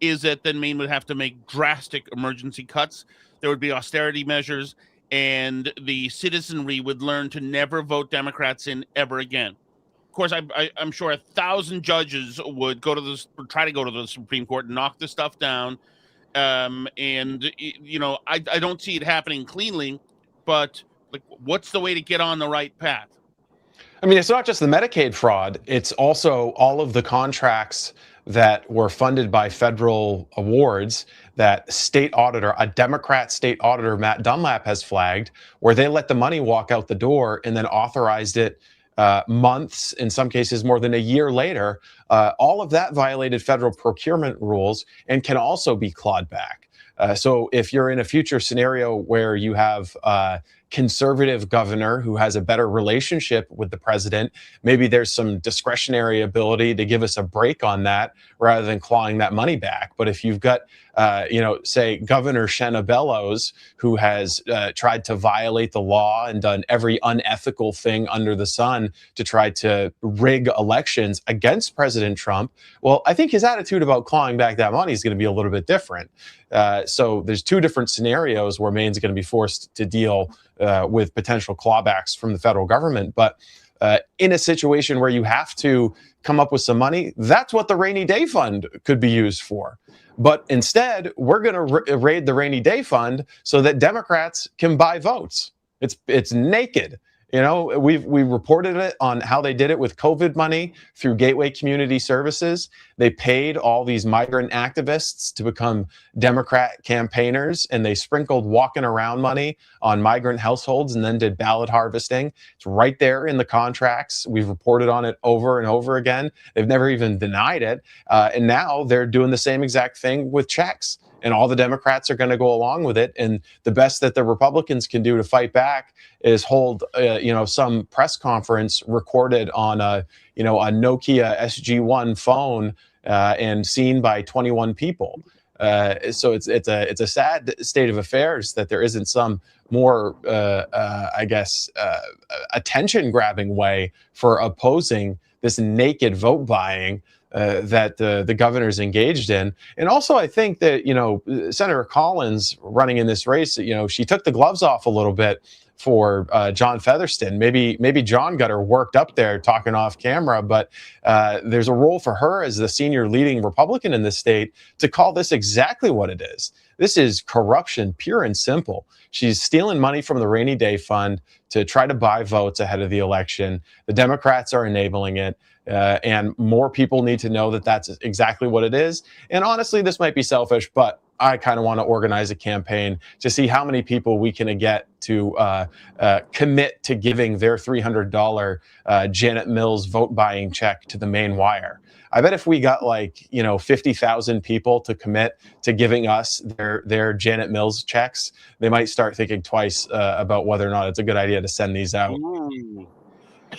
is that then Maine would have to make drastic emergency cuts. There would be austerity measures, and the citizenry would learn to never vote Democrats in ever again. Of course, I'm sure 1,000 judges would try to go to the Supreme Court and knock this stuff down. I don't see it happening cleanly, but what's the way to get on the right path? I mean, it's not just the Medicaid fraud. It's also all of the contracts that were funded by federal awards that a Democrat state auditor, Matt Dunlap, has flagged, where they let the money walk out the door and then authorized it months, in some cases more than a year later. All of that violated federal procurement rules and can also be clawed back. So if you're in a future scenario where you have a conservative governor who has a better relationship with the president, maybe there's some discretionary ability to give us a break on that rather than clawing that money back. But if you've got, say Governor Shenna Bellows, who has tried to violate the law and done every unethical thing under the sun to try to rig elections against President Trump, well, I think his attitude about clawing back that money is going to be a little bit different. So there's two different scenarios where Maine's going to be forced to deal with potential clawbacks from the federal government. But in a situation where you have to come up with some money, that's what the rainy day fund could be used for. But instead, we're going to raid the rainy day fund so that Democrats can buy votes. It's naked. We reported it on how they did it with COVID money through Gateway Community Services. They paid all these migrant activists to become Democrat campaigners, and they sprinkled walking around money on migrant households and then did ballot harvesting. It's right there in the contracts. We've reported on it over and over again. They've never even denied it. And now they're doing the same exact thing with checks. And all the Democrats are going to go along with it. And the best that the Republicans can do to fight back is hold, some press conference recorded on a Nokia SG-1 phone and seen by 21 people. So it's a sad state of affairs that there isn't some more, I guess, attention-grabbing way for opposing this naked vote buying that the governor's engaged in. And also, I think that, Senator Collins running in this race, she took the gloves off a little bit for John Featherston. Maybe John got her worked up there talking off camera, but there's a role for her as the senior leading Republican in the state to call this exactly what it is. This is corruption, pure and simple. She's stealing money from the rainy day fund to try to buy votes ahead of the election. The Democrats are enabling it. And more people need to know that that's exactly what it is. And honestly, this might be selfish, but I kind of want to organize a campaign to see how many people we can get to commit to giving their $300 Janet Mills vote buying check to the Maine Wire. I bet if we got 50,000 people to commit to giving us their Janet Mills checks, they might start thinking twice about whether or not it's a good idea to send these out. Ooh.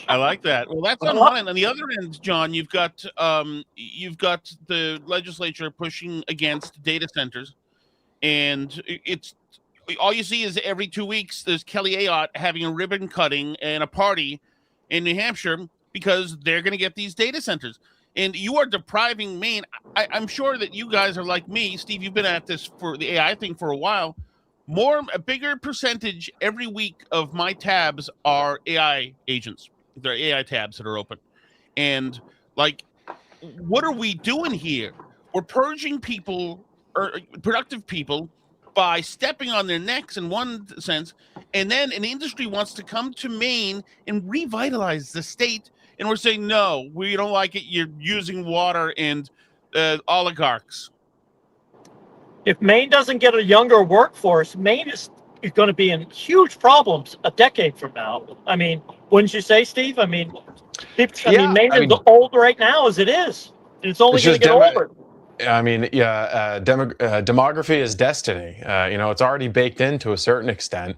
I like that. Well, that's on one end. On the other end, John, you've got the legislature pushing against data centers, and it's all you see is every 2 weeks there's Kelly Ayotte having a ribbon cutting and a party in New Hampshire because they're going to get these data centers, and you are depriving Maine. I'm sure that you guys are like me, Steve. You've been at this for the AI thing for a while. A bigger percentage every week of my tabs are AI agents. There are AI tabs that are open. And what are we doing here? We're purging people, or productive people, by stepping on their necks in one sense. And then an industry wants to come to Maine and revitalize the state. And we're saying, no, we don't like it. You're using water and oligarchs. If Maine doesn't get a younger workforce, Maine is going to be in huge problems a decade from now. I mean, wouldn't you say, Steve? I mean, Maine is old right now as it is, and it's only going to get older. I mean, demography is destiny. It's already baked in to a certain extent.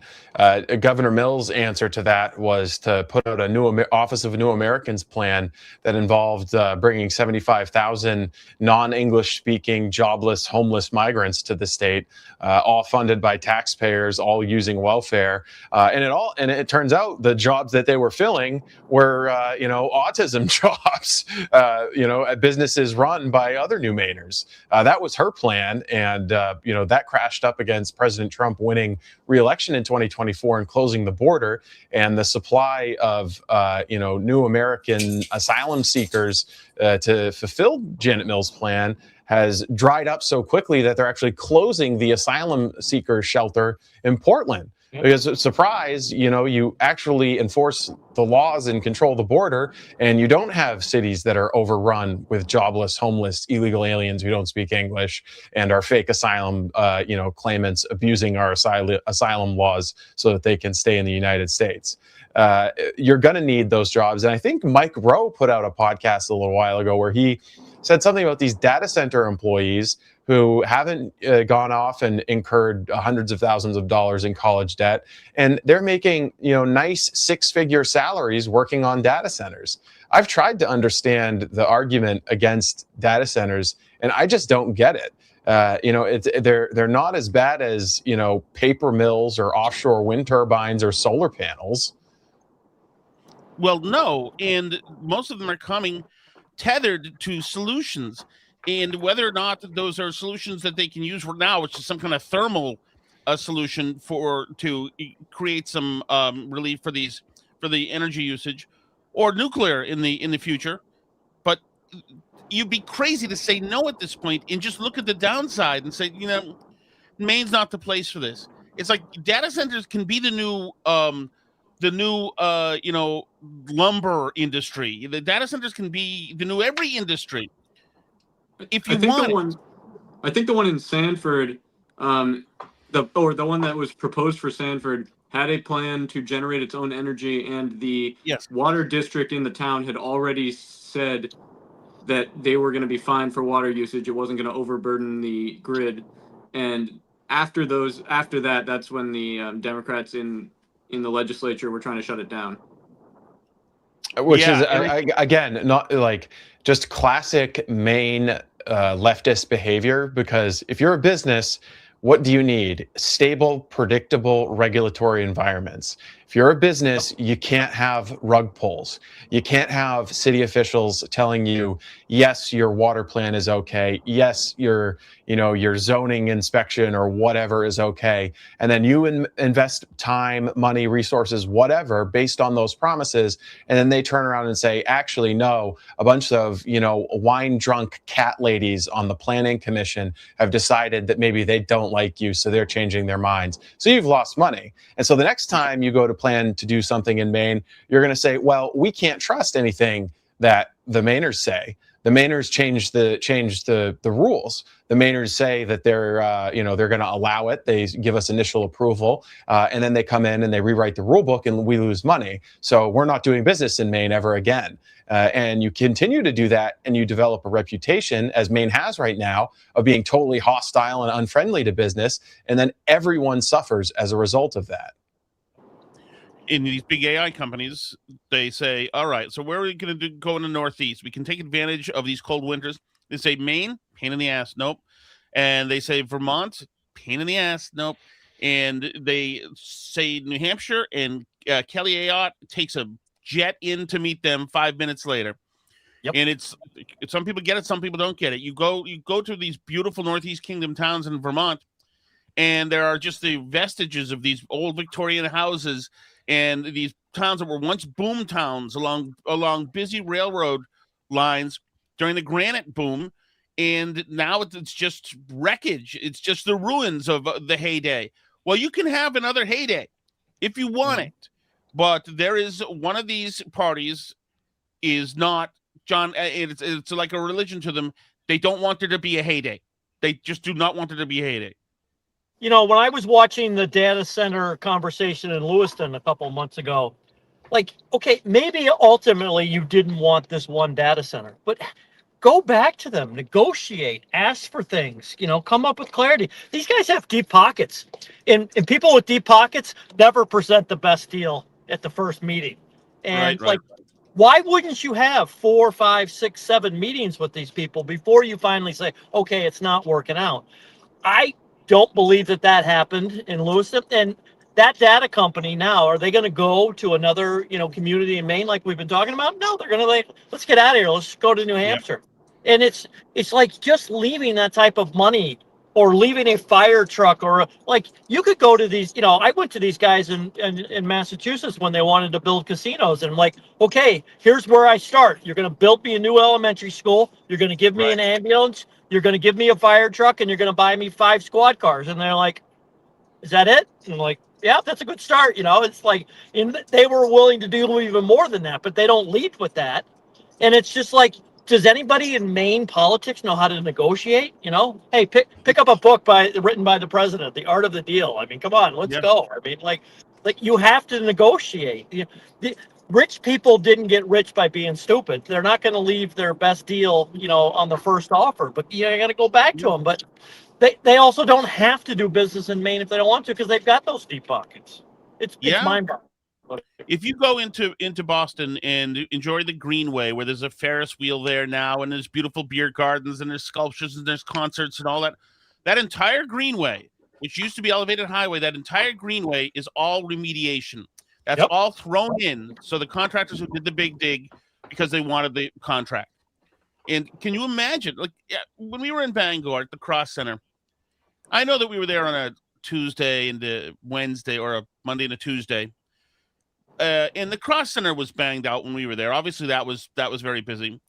Governor Mills' answer to that was to put out a new Office of New Americans plan that involved bringing 75,000 non-English speaking, jobless, homeless migrants to the state, all funded by taxpayers, all using welfare. And it turns out the jobs that they were filling were, autism jobs, at businesses run by other New Mainers. That was her plan, and that crashed up against President Trump winning re-election in 2024 and closing the border, and the supply of new American asylum seekers to fulfill Janet Mills' plan has dried up so quickly that they're actually closing the asylum seeker shelter in Portland. Because, surprise, you actually enforce the laws and control the border, and you don't have cities that are overrun with jobless, homeless, illegal aliens who don't speak English and are fake asylum, claimants abusing our asylum laws so that they can stay in the United States. You're going to need those jobs. And I think Mike Rowe put out a podcast a little while ago where he said something about these data center employees who haven't gone off and incurred hundreds of thousands of dollars in college debt, and they're making nice six-figure salaries working on data centers. I've tried to understand the argument against data centers, and I just don't get it. They're not as bad as paper mills or offshore wind turbines or solar panels. Well, no, and most of them are coming tethered to solutions. And whether or not those are solutions that they can use for now, which is some kind of thermal solution to create some relief for the energy usage, or nuclear in the future. But you'd be crazy to say no at this point and just look at the downside and say, Maine's not the place for this. It's like data centers can be the new lumber industry. The data centers can be the new every industry. If you I think the one in Sanford, the one that was proposed for Sanford had a plan to generate its own energy, and the water district in the town had already said that they were going to be fine for water usage. It wasn't going to overburden the grid. And after that, that's when the Democrats in the legislature were trying to shut it down. Which is, again, not like just classic Maine leftist behavior, because if you're a business, what do you need? Stable, predictable regulatory environments. If you're a business, you can't have rug pulls. You can't have city officials telling you, yes, your water plan is okay. Yes, your zoning inspection or whatever is okay. And then you invest time, money, resources, whatever, based on those promises. And then they turn around and say, actually, no, a bunch of, wine drunk cat ladies on the planning commission have decided that maybe they don't like you, so they're changing their minds. So you've lost money. And so the next time you go to plan to do something in Maine, you're going to say, well, we can't trust anything that the Mainers say. The Mainers change the rules. The Mainers say that they're going to allow it. They give us initial approval, and then they come in and they rewrite the rule book, and we lose money. So we're not doing business in Maine ever again. And you continue to do that, and you develop a reputation, as Maine has right now, of being totally hostile and unfriendly to business, and then everyone suffers as a result of that. In these big AI companies, they say, all right, so where are we going to go in the Northeast? We can take advantage of these cold winters. They say Maine, pain in the ass, nope. And they say Vermont, pain in the ass, nope. And they say New Hampshire, and Kelly Ayotte takes a jet in to meet them 5 minutes later. Yep. And it's some people get it, some people don't get it. You go to these beautiful Northeast Kingdom towns in Vermont, and there are just the vestiges of these old Victorian houses and these towns that were once boom towns along busy railroad lines during the granite boom, and now it's just wreckage. It's just the ruins of the heyday. Well, you can have another heyday if you want it, but there is one of these parties is not, John, it's like a religion to them. They don't want there to be a heyday. They just do not want there to be a heyday. When I was watching the data center conversation in Lewiston a couple of months ago, okay, maybe ultimately you didn't want this one data center, but go back to them, negotiate, ask for things, come up with clarity. These guys have deep pockets, and people with deep pockets never present the best deal at the first meeting. And right. why wouldn't you have 4, 5, 6, 7 meetings with these people before you finally say, okay, it's not working out? I don't believe that happened in Lewiston. And that data company now, are they going to go to another, community in Maine like we've been talking about? No, they're going to let's get out of here. Let's go to New Hampshire. Yeah. And it's like just leaving that type of money, or leaving a fire truck, or you could go to these, I went to these guys in Massachusetts when they wanted to build casinos, and I'm like, okay, here's where I start. You're going to build me a new elementary school. You're going to give me an ambulance. You're going to give me a fire truck, and you're going to buy me 5 squad cars. And they're like, is that it? And I'm like, yeah, that's a good start. It's like, they were willing to do even more than that, but they don't lead with that. And it's just like, does anybody in Maine politics know how to negotiate? Hey, pick up a book written by the president, The Art of the Deal. I mean, come on, let's go. I mean, like you have to negotiate. The rich people didn't get rich by being stupid. They're not going to leave their best deal, on the first offer. But you got to go back to them. But they also don't have to do business in Maine if they don't want to, because they've got those deep pockets. It's mind-boggling. If you go into Boston and enjoy the Greenway, where there's a Ferris wheel there now, and there's beautiful beer gardens, and there's sculptures, and there's concerts and all that entire Greenway, which used to be elevated highway, that entire Greenway is all remediation. That's all thrown in. So the contractors who did the big dig, because they wanted the contract. And can you imagine, when we were in Bangor at the Cross Center, I know that we were there on a Tuesday and a Wednesday, or a Monday and a Tuesday. And the Cross Center was banged out when we were there. Obviously, that was very busy.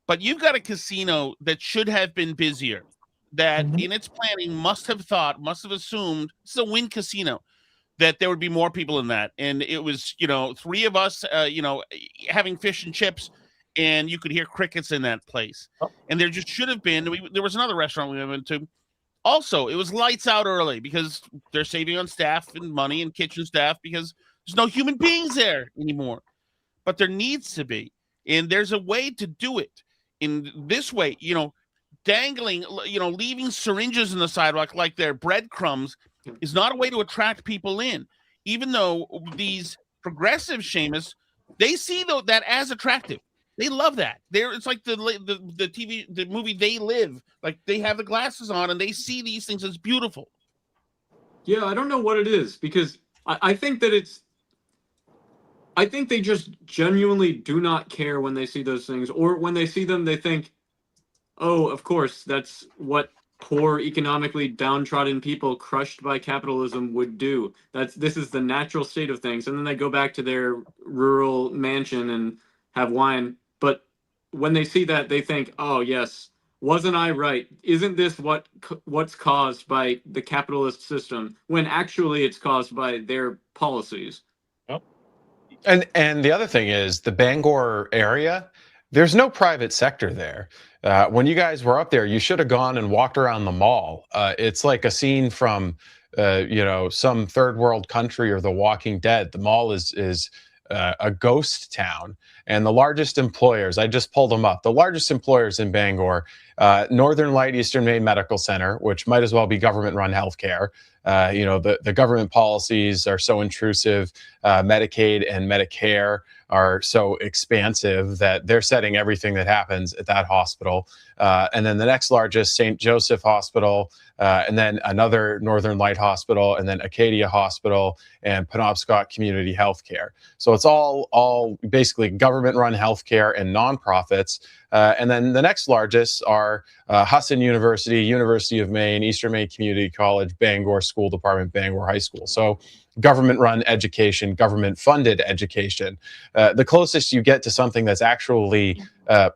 But you've got a casino that should have been busier, that in its planning must have assumed, this is a Wynn casino, that there would be more people in that. And it was, 3 of us, having fish and chips, and you could hear crickets in that place. And there just should have been, there was another restaurant we went to. Also, it was lights out early, because they're saving on staff and money and kitchen staff, because there's no human beings there anymore. But there needs to be. And there's a way to do it in this way, dangling, leaving syringes in the sidewalk like they're breadcrumbs is not a way to attract people in. Even though these progressive Seamus, they see that as attractive. They love that. It's like the TV, the movie They Live. Like they have the glasses on and they see these things as beautiful. Yeah, I don't know what it is because I think that I think they just genuinely do not care when they see those things, or when they see them, they think, oh, of course, that's what poor, economically downtrodden people crushed by capitalism would do. This is the natural state of things. And then they go back to their rural mansion and have wine. But when they see that, they think, oh, yes, wasn't I right? Isn't this what's caused by the capitalist system, when actually it's caused by their policies? And the other thing is the Bangor area, there's no private sector there. When you guys were up there, you should have gone and walked around the mall. It's like a scene from, some third world country or The Walking Dead. The mall is a ghost town, and the largest employers, I just pulled them up. The largest employers in Bangor, Northern Light Eastern Maine Medical Center, which might as well be government-run healthcare. The government policies are so intrusive. Medicaid and Medicare are so expansive that they're setting everything that happens at that hospital. And then the next largest, St. Joseph Hospital, and then another Northern Light Hospital, and then Acadia Hospital and Penobscot Community Healthcare. So it's all basically government-run healthcare and nonprofits. And then the next largest are Husson University, University of Maine, Eastern Maine Community College, Bangor School Department, Bangor High School. So government-run education, government-funded education. The closest you get to something that's actually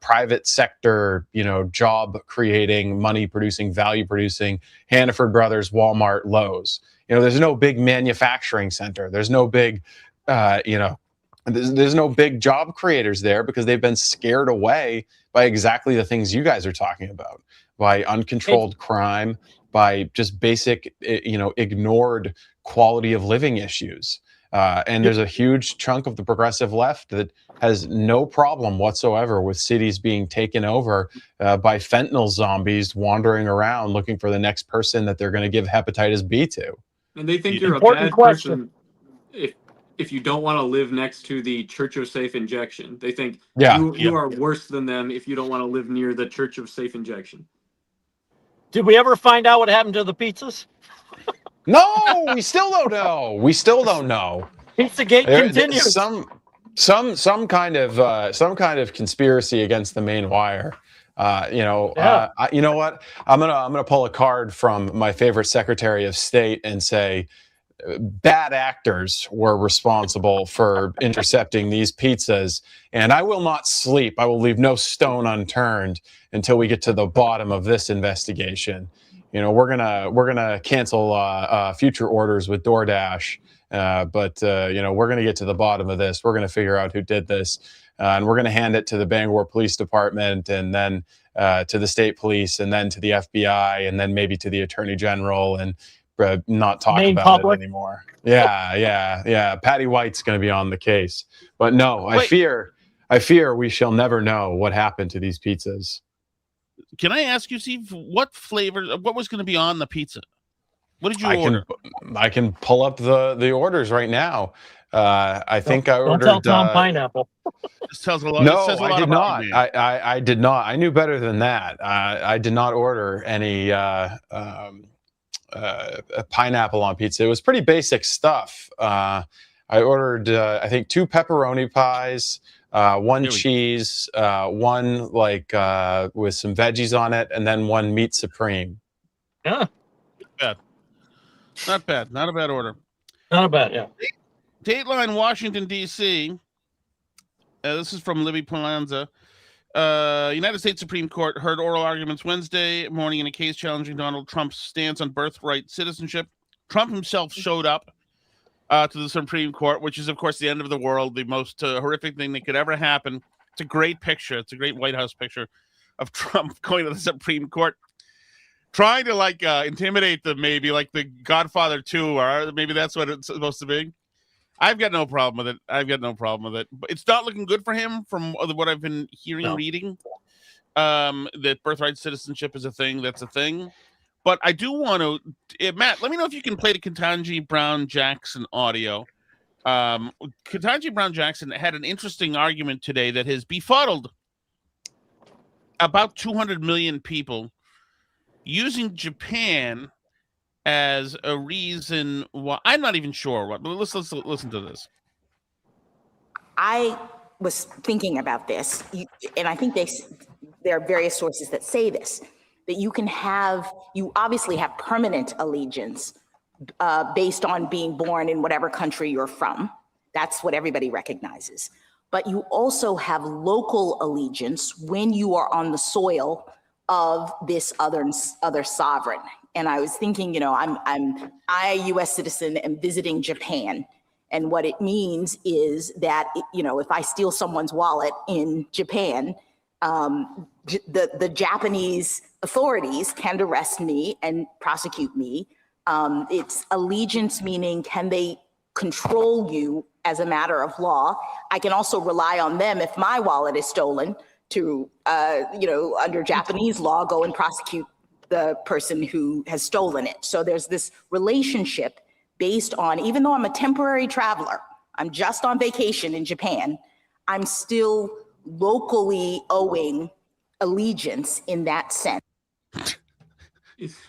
private sector, job creating, money producing, value producing, Hannaford Brothers, Walmart, Lowe's. There's no big manufacturing center. There's no big, there's no big job creators there because they've been scared away by exactly the things you guys are talking about, by uncontrolled crime, by just basic, ignored quality of living issues. And there's a huge chunk of the progressive left that has no problem whatsoever with cities being taken over by fentanyl zombies wandering around looking for the next person that they're going to give hepatitis B to. And they think you're a bad person if you don't want to live next to the Church of Safe Injection. They think you are worse than them if you don't want to live near the Church of Safe Injection. Did we ever find out what happened to the pizzas? No, we still don't know. Pizzagate continues. Some kind of conspiracy against the Maine Wire. You know what? I'm gonna pull a card from my favorite Secretary of State and say bad actors were responsible for intercepting these pizzas, and I will not sleep. I will leave no stone unturned until we get to the bottom of this investigation. We're gonna cancel future orders with DoorDash, but we're gonna get to the bottom of this. We're gonna figure out who did this, and we're gonna hand it to the Bangor Police Department, and then to the state police, and then to the FBI, and then maybe to the Attorney General, and not talk Maine about public. it anymore. Yeah. Patty White's going to be on the case, but no, I fear we shall never know what happened to these pizzas. Can I ask you, Steve, what flavor? What was going to be on the pizza? What did you order? I can pull up the orders right now. I think I ordered. Don't tell Tom pineapple. This tells a lot. No, says a I lot did about not. I did not. I knew better than that. I did not order any pineapple on pizza. It was pretty basic stuff. I ordered, I think, 2 pepperoni pies, 1 cheese, 1 with some veggies on it, and then 1 meat supreme. Yeah. Not bad. Not a bad order. Not a bad, yeah. Dateline, Washington, D.C. This is from Libby Palanza. United States Supreme Court heard oral arguments Wednesday morning in a case challenging Donald Trump's stance on birthright citizenship. Trump himself showed up to the Supreme Court, which is, of course, the end of the world, the most horrific thing that could ever happen. It's a great picture. It's a great White House picture of Trump going to the Supreme Court, trying to intimidate them, maybe like the Godfather 2, or maybe that's what it's supposed to be. I've got no problem with it. But it's not looking good for him from what I've been hearing and reading. That birthright citizenship is a thing. That's a thing. But I do want to, Matt, let me know if you can play the Ketanji Brown Jackson audio. Ketanji Brown Jackson had an interesting argument today that has befuddled about 200 million people, using Japan as a reason why. I'm not even sure what, but let's listen to this. I was thinking about this, and I think there are various sources that say this, that you obviously have permanent allegiance based on being born in whatever country you're from. That's what everybody recognizes. But you also have local allegiance when you are on the soil of this other sovereign. And I was thinking, I, a U.S. citizen, am visiting Japan. And what it means is that, if I steal someone's wallet in Japan, the Japanese authorities can arrest me and prosecute me. It's allegiance, meaning can they control you as a matter of law? I can also rely on them if my wallet is stolen to, under Japanese law, go and prosecute the person who has stolen it. So there's this relationship based on, even though I'm a temporary traveler, I'm just on vacation in Japan, I'm still locally owing allegiance in that sense.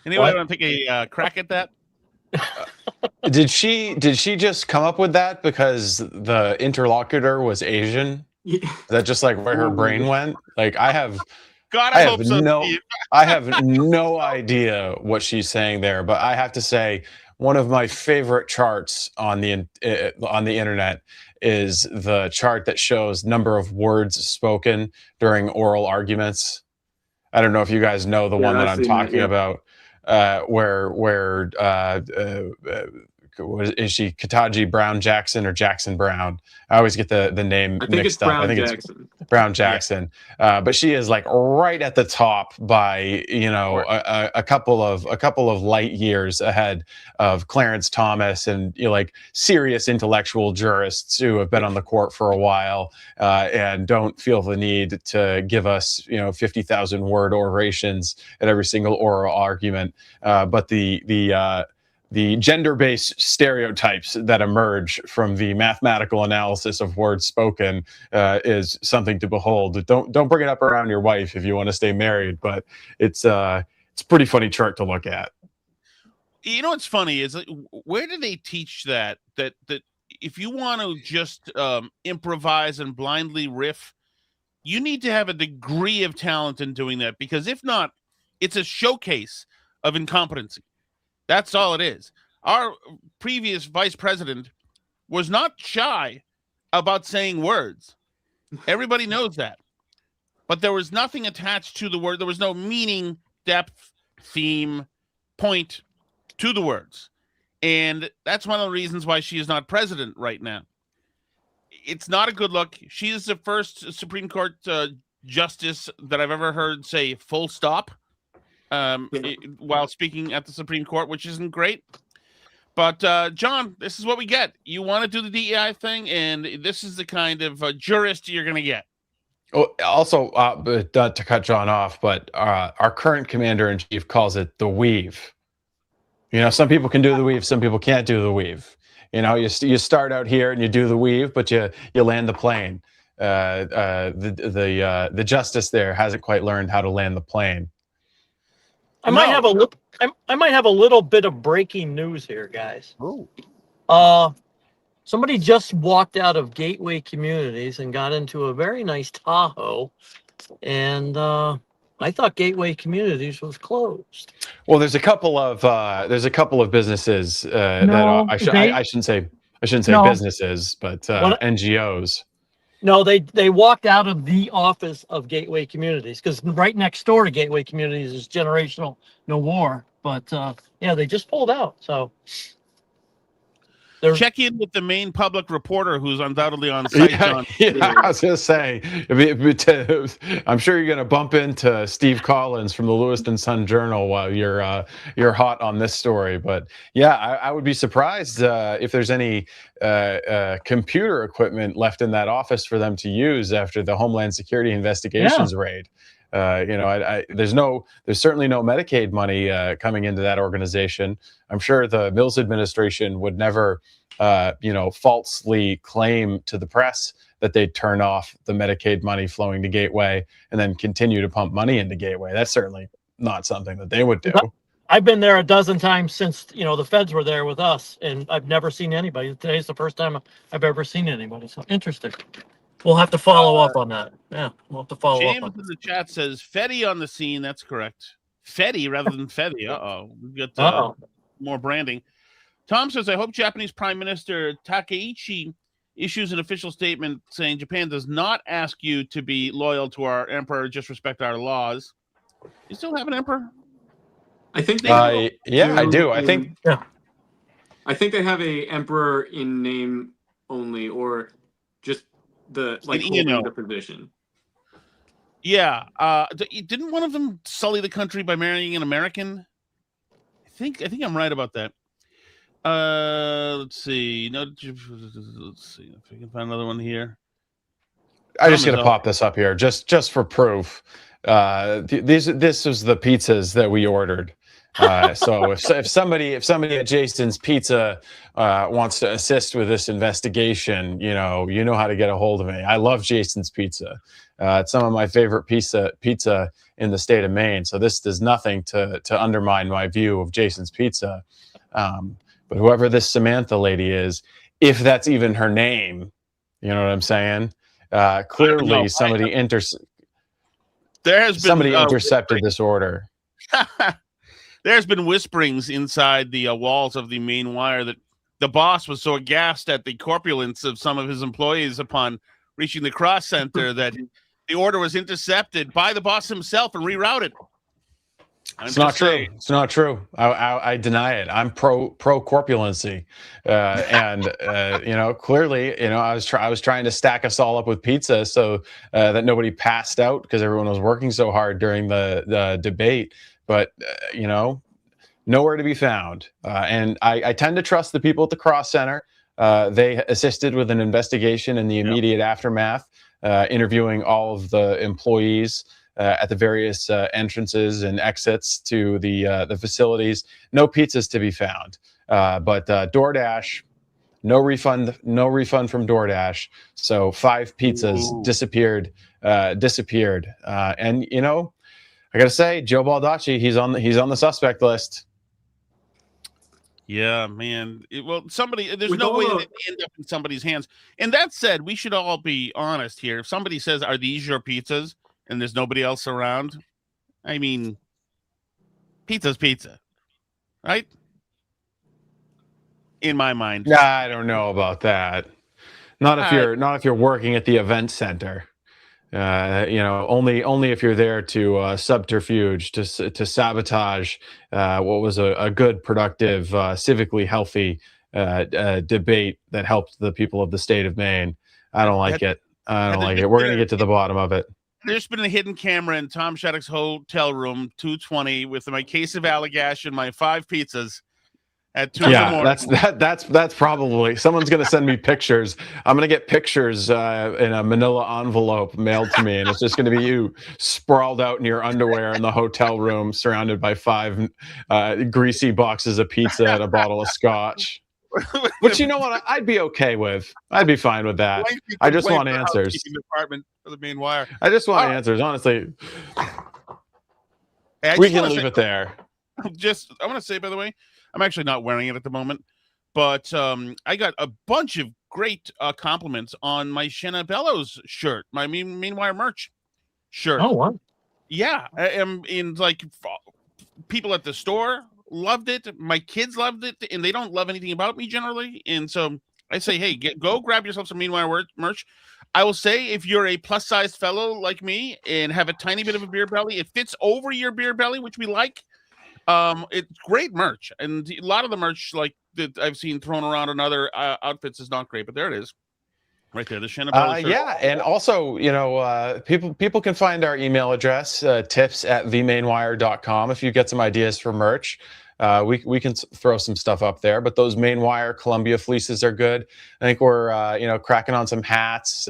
Anybody want to take a crack at that? Did she just come up with that because the interlocutor was Asian? Yeah. Is that just like where her brain went? Like I have no idea what she's saying there, but I have to say one of my favorite charts on the internet is the chart that shows number of words spoken during oral arguments. I don't know if you guys know the one that I'm talking about, where is she Ketanji Brown Jackson or Jackson Brown? I always get the name mixed up. I think it's Brown Jackson. Yeah. But she is like right at the top by a couple of light years ahead of Clarence Thomas and like serious intellectual jurists who have been on the court for a while and don't feel the need to give us 50,000 word orations at every single oral argument. But the gender-based stereotypes that emerge from the mathematical analysis of words spoken is something to behold. Don't bring it up around your wife if you want to stay married, but it's a pretty funny chart to look at. What's funny is where do they teach that if you want to just improvise and blindly riff, you need to have a degree of talent in doing that, because if not, it's a showcase of incompetency. That's all it is. Our previous vice president was not shy about saying words. Everybody knows that. But there was nothing attached to the word. There was no meaning, depth, theme, point to the words. And that's one of the reasons why she is not president right now. It's not a good look. She is the first Supreme Court justice that I've ever heard say full stop. While speaking at the Supreme Court, which isn't great. But, John, this is what we get. You want to do the DEI thing, and this is the kind of jurist you're going to get. Oh, also, not to cut John off, but our current commander-in-chief calls it the weave. Some people can do the weave, some people can't do the weave. You start out here and you do the weave, but you land the plane. The justice there hasn't quite learned how to land the plane. I might have a little bit of breaking news here, guys. Oh. Somebody just walked out of Gateway Communities and got into a very nice Tahoe, and I thought Gateway Communities was closed. Well, there's a couple of businesses that I shouldn't say businesses, but NGOs. No, they walked out of the office of Gateway Communities, because right next door to Gateway Communities is Generational No War. But they just pulled out. So check in with the Maine public reporter, who's undoubtedly on site. Yeah, I was going to say, I'm sure you're going to bump into Steve Collins from the Lewiston Sun Journal while you're hot on this story. But yeah, I would be surprised if there's any computer equipment left in that office for them to use after the Homeland Security investigations raid. There's certainly no Medicaid money coming into that organization. I'm sure the Mills administration would never, falsely claim to the press that they'd turn off the Medicaid money flowing to Gateway and then continue to pump money into Gateway. That's certainly not something that they would do. I've been there a dozen times since, the feds were there with us, and I've never seen anybody. Today's the first time I've ever seen anybody. So interesting. We'll have to follow up on that. Yeah, we'll have to follow James up on in the chat says Fetty on the scene. That's correct. Fetty rather than Fetty. We've got more branding. Tom says, I hope Japanese Prime Minister Takeichi issues an official statement saying Japan does not ask you to be loyal to our emperor, just respect our laws. You still have an emperor? I think they I do. I think they have a emperor in name only, or just the holding the position. Yeah. Didn't one of them sully the country by marrying an American? I think I'm right about that. Let's see. Let's see if we can find another one here. I'm just gonna pop this up here just for proof. This is the pizzas that we ordered. So if somebody at Jason's Pizza wants to assist with this investigation, you know how to get a hold of me. I love Jason's Pizza. It's some of my favorite pizza in the state of Maine. So this does nothing to undermine my view of Jason's Pizza. But whoever this Samantha lady is, if that's even her name, you know what I'm saying? Clearly somebody intercepted this order. There's been whisperings inside the walls of the Maine Wire that the boss was so aghast at the corpulence of some of his employees upon reaching the cross center that the order was intercepted by the boss himself and rerouted. It's not true. It's not true. I deny it. I'm pro corpulency, clearly, I was trying to stack us all up with pizza so that nobody passed out because everyone was working so hard during the debate. But nowhere to be found. And I tend to trust the people at the Cross Center. They assisted with an investigation in the immediate aftermath, interviewing all of the employees at the various entrances and exits to the facilities. No pizzas to be found, but DoorDash, no refund from DoorDash. So 5 pizzas disappeared. And I gotta say, Joe Baldacci, he's on the suspect list. Yeah, man. There's no way that they end up in somebody's hands. And that said, we should all be honest here. If somebody says, "Are these your pizzas?" and there's nobody else around, I mean, pizza's pizza, right? In my mind. Nah, I don't know about that. Not if you're working at the event center. Only if you're there to subterfuge, to sabotage what was a good, productive, civically healthy debate that helped the people of the state of Maine. I don't like it. We're going to get to the bottom of it. There's been a hidden camera in Tom Shattuck's hotel room, 220, with my case of Allagash and my 5 pizzas. At 2 in the morning. That's probably someone's going to send me pictures. I'm going to get pictures in a manila envelope mailed to me, and it's just going to be you sprawled out in your underwear in the hotel room, surrounded by 5 greasy boxes of pizza and a bottle of scotch. Which, you know what, I'd be okay with. I'd be fine with that. I just want answers. Department for the Maine Wire. I just want answers, honestly. We can leave it there. I want to say, by the way, I'm actually not wearing it at the moment, but I got a bunch of great compliments on my Shanna Bellows shirt, my Maine Wire merch shirt. Oh, wow. Yeah. People at the store loved it. My kids loved it, and they don't love anything about me generally. And so I say, hey, go grab yourself some Maine Wire merch. I will say, if you're a plus-sized fellow like me and have a tiny bit of a beer belly, it fits over your beer belly, which we like. It's great merch, and a lot of the merch that I've seen thrown around in other outfits is not great, but there it is, right there. The Shanna shirt. Yeah, and also, people can find our email address, tips@themainwire.com, if you get some ideas for merch. we can throw some stuff up there. But those Maine Wire Columbia fleeces are good. I think we're cracking on some hats,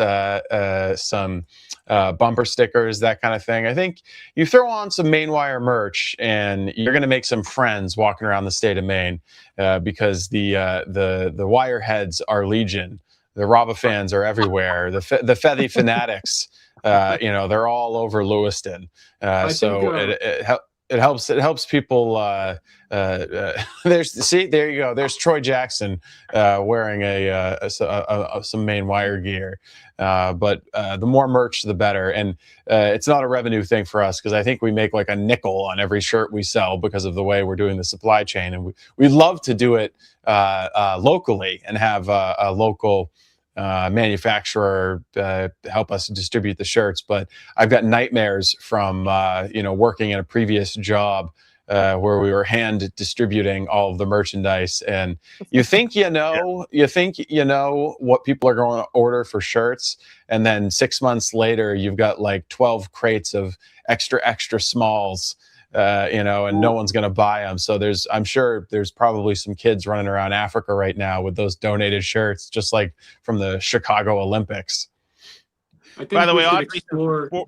some bumper stickers, that kind of thing. I think you throw on some Maine Wire merch, and you're going to make some friends walking around the state of Maine, because the wire heads are legion. The Robba fans are everywhere. The Fethy fanatics, they're all over Lewiston. It helps people. There you go. There's Troy Jackson wearing some Maine Wire gear. But the more merch, the better. And it's not a revenue thing for us, because I think we make like a nickel on every shirt we sell because of the way we're doing the supply chain. And we love to do it locally and have a local manufacturer help us distribute the shirts. But I've got nightmares from working in a previous job where we were hand distributing all of the merchandise, and you think what people are going to order for shirts, and then 6 months later you've got like 12 crates of extra smalls, and no one's going to buy them. So I'm sure there's probably some kids running around Africa right now with those donated shirts, just like from the Chicago Olympics. I think By the way, should Audrey, explore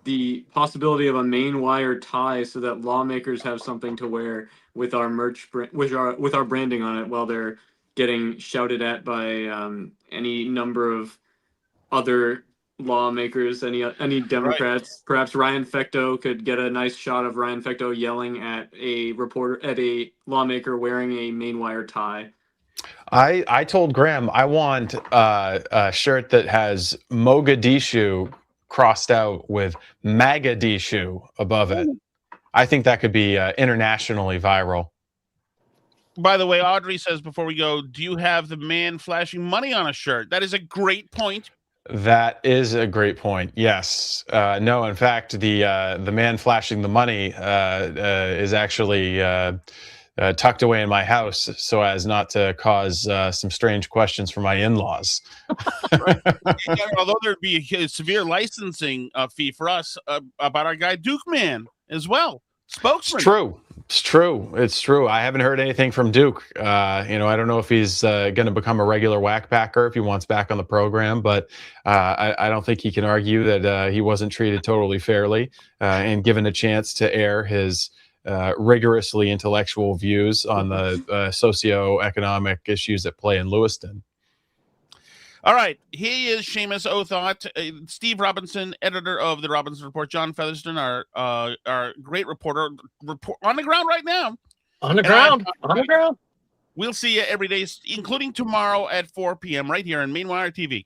the possibility of a Maine Wire tie, so that lawmakers have something to wear with our merch, with our branding on it, while they're getting shouted at by any number of other lawmakers, any Democrats. Right. Perhaps Ryan Fecteau could get a nice shot of Ryan Fecteau yelling at a lawmaker wearing a Maine Wire tie. I told Graham I want a shirt that has Mogadishu crossed out with Magadishu above it. I think that could be internationally viral. By the way, Audrey says before we go, do you have the man flashing money on a shirt? That is a great point. That is a great point. Yes. No, in fact, the man flashing the money is actually tucked away in my house so as not to cause some strange questions from my in-laws. Although there'd be a severe licensing fee for us about our guy Duke Man as well. Spokesman. It's true. I haven't heard anything from Duke. I don't know if he's going to become a regular whack packer if he wants back on the program, but I don't think he can argue that he wasn't treated totally fairly and given a chance to air his rigorously intellectual views on the socioeconomic issues at play in Lewiston. All right. He is Seamus Othot, Steve Robinson, editor of the Robinson Report. John Featherston, our great reporter on the ground right now. On the ground. We'll see you every day, including tomorrow at 4 p.m. right here on Maine Wire TV.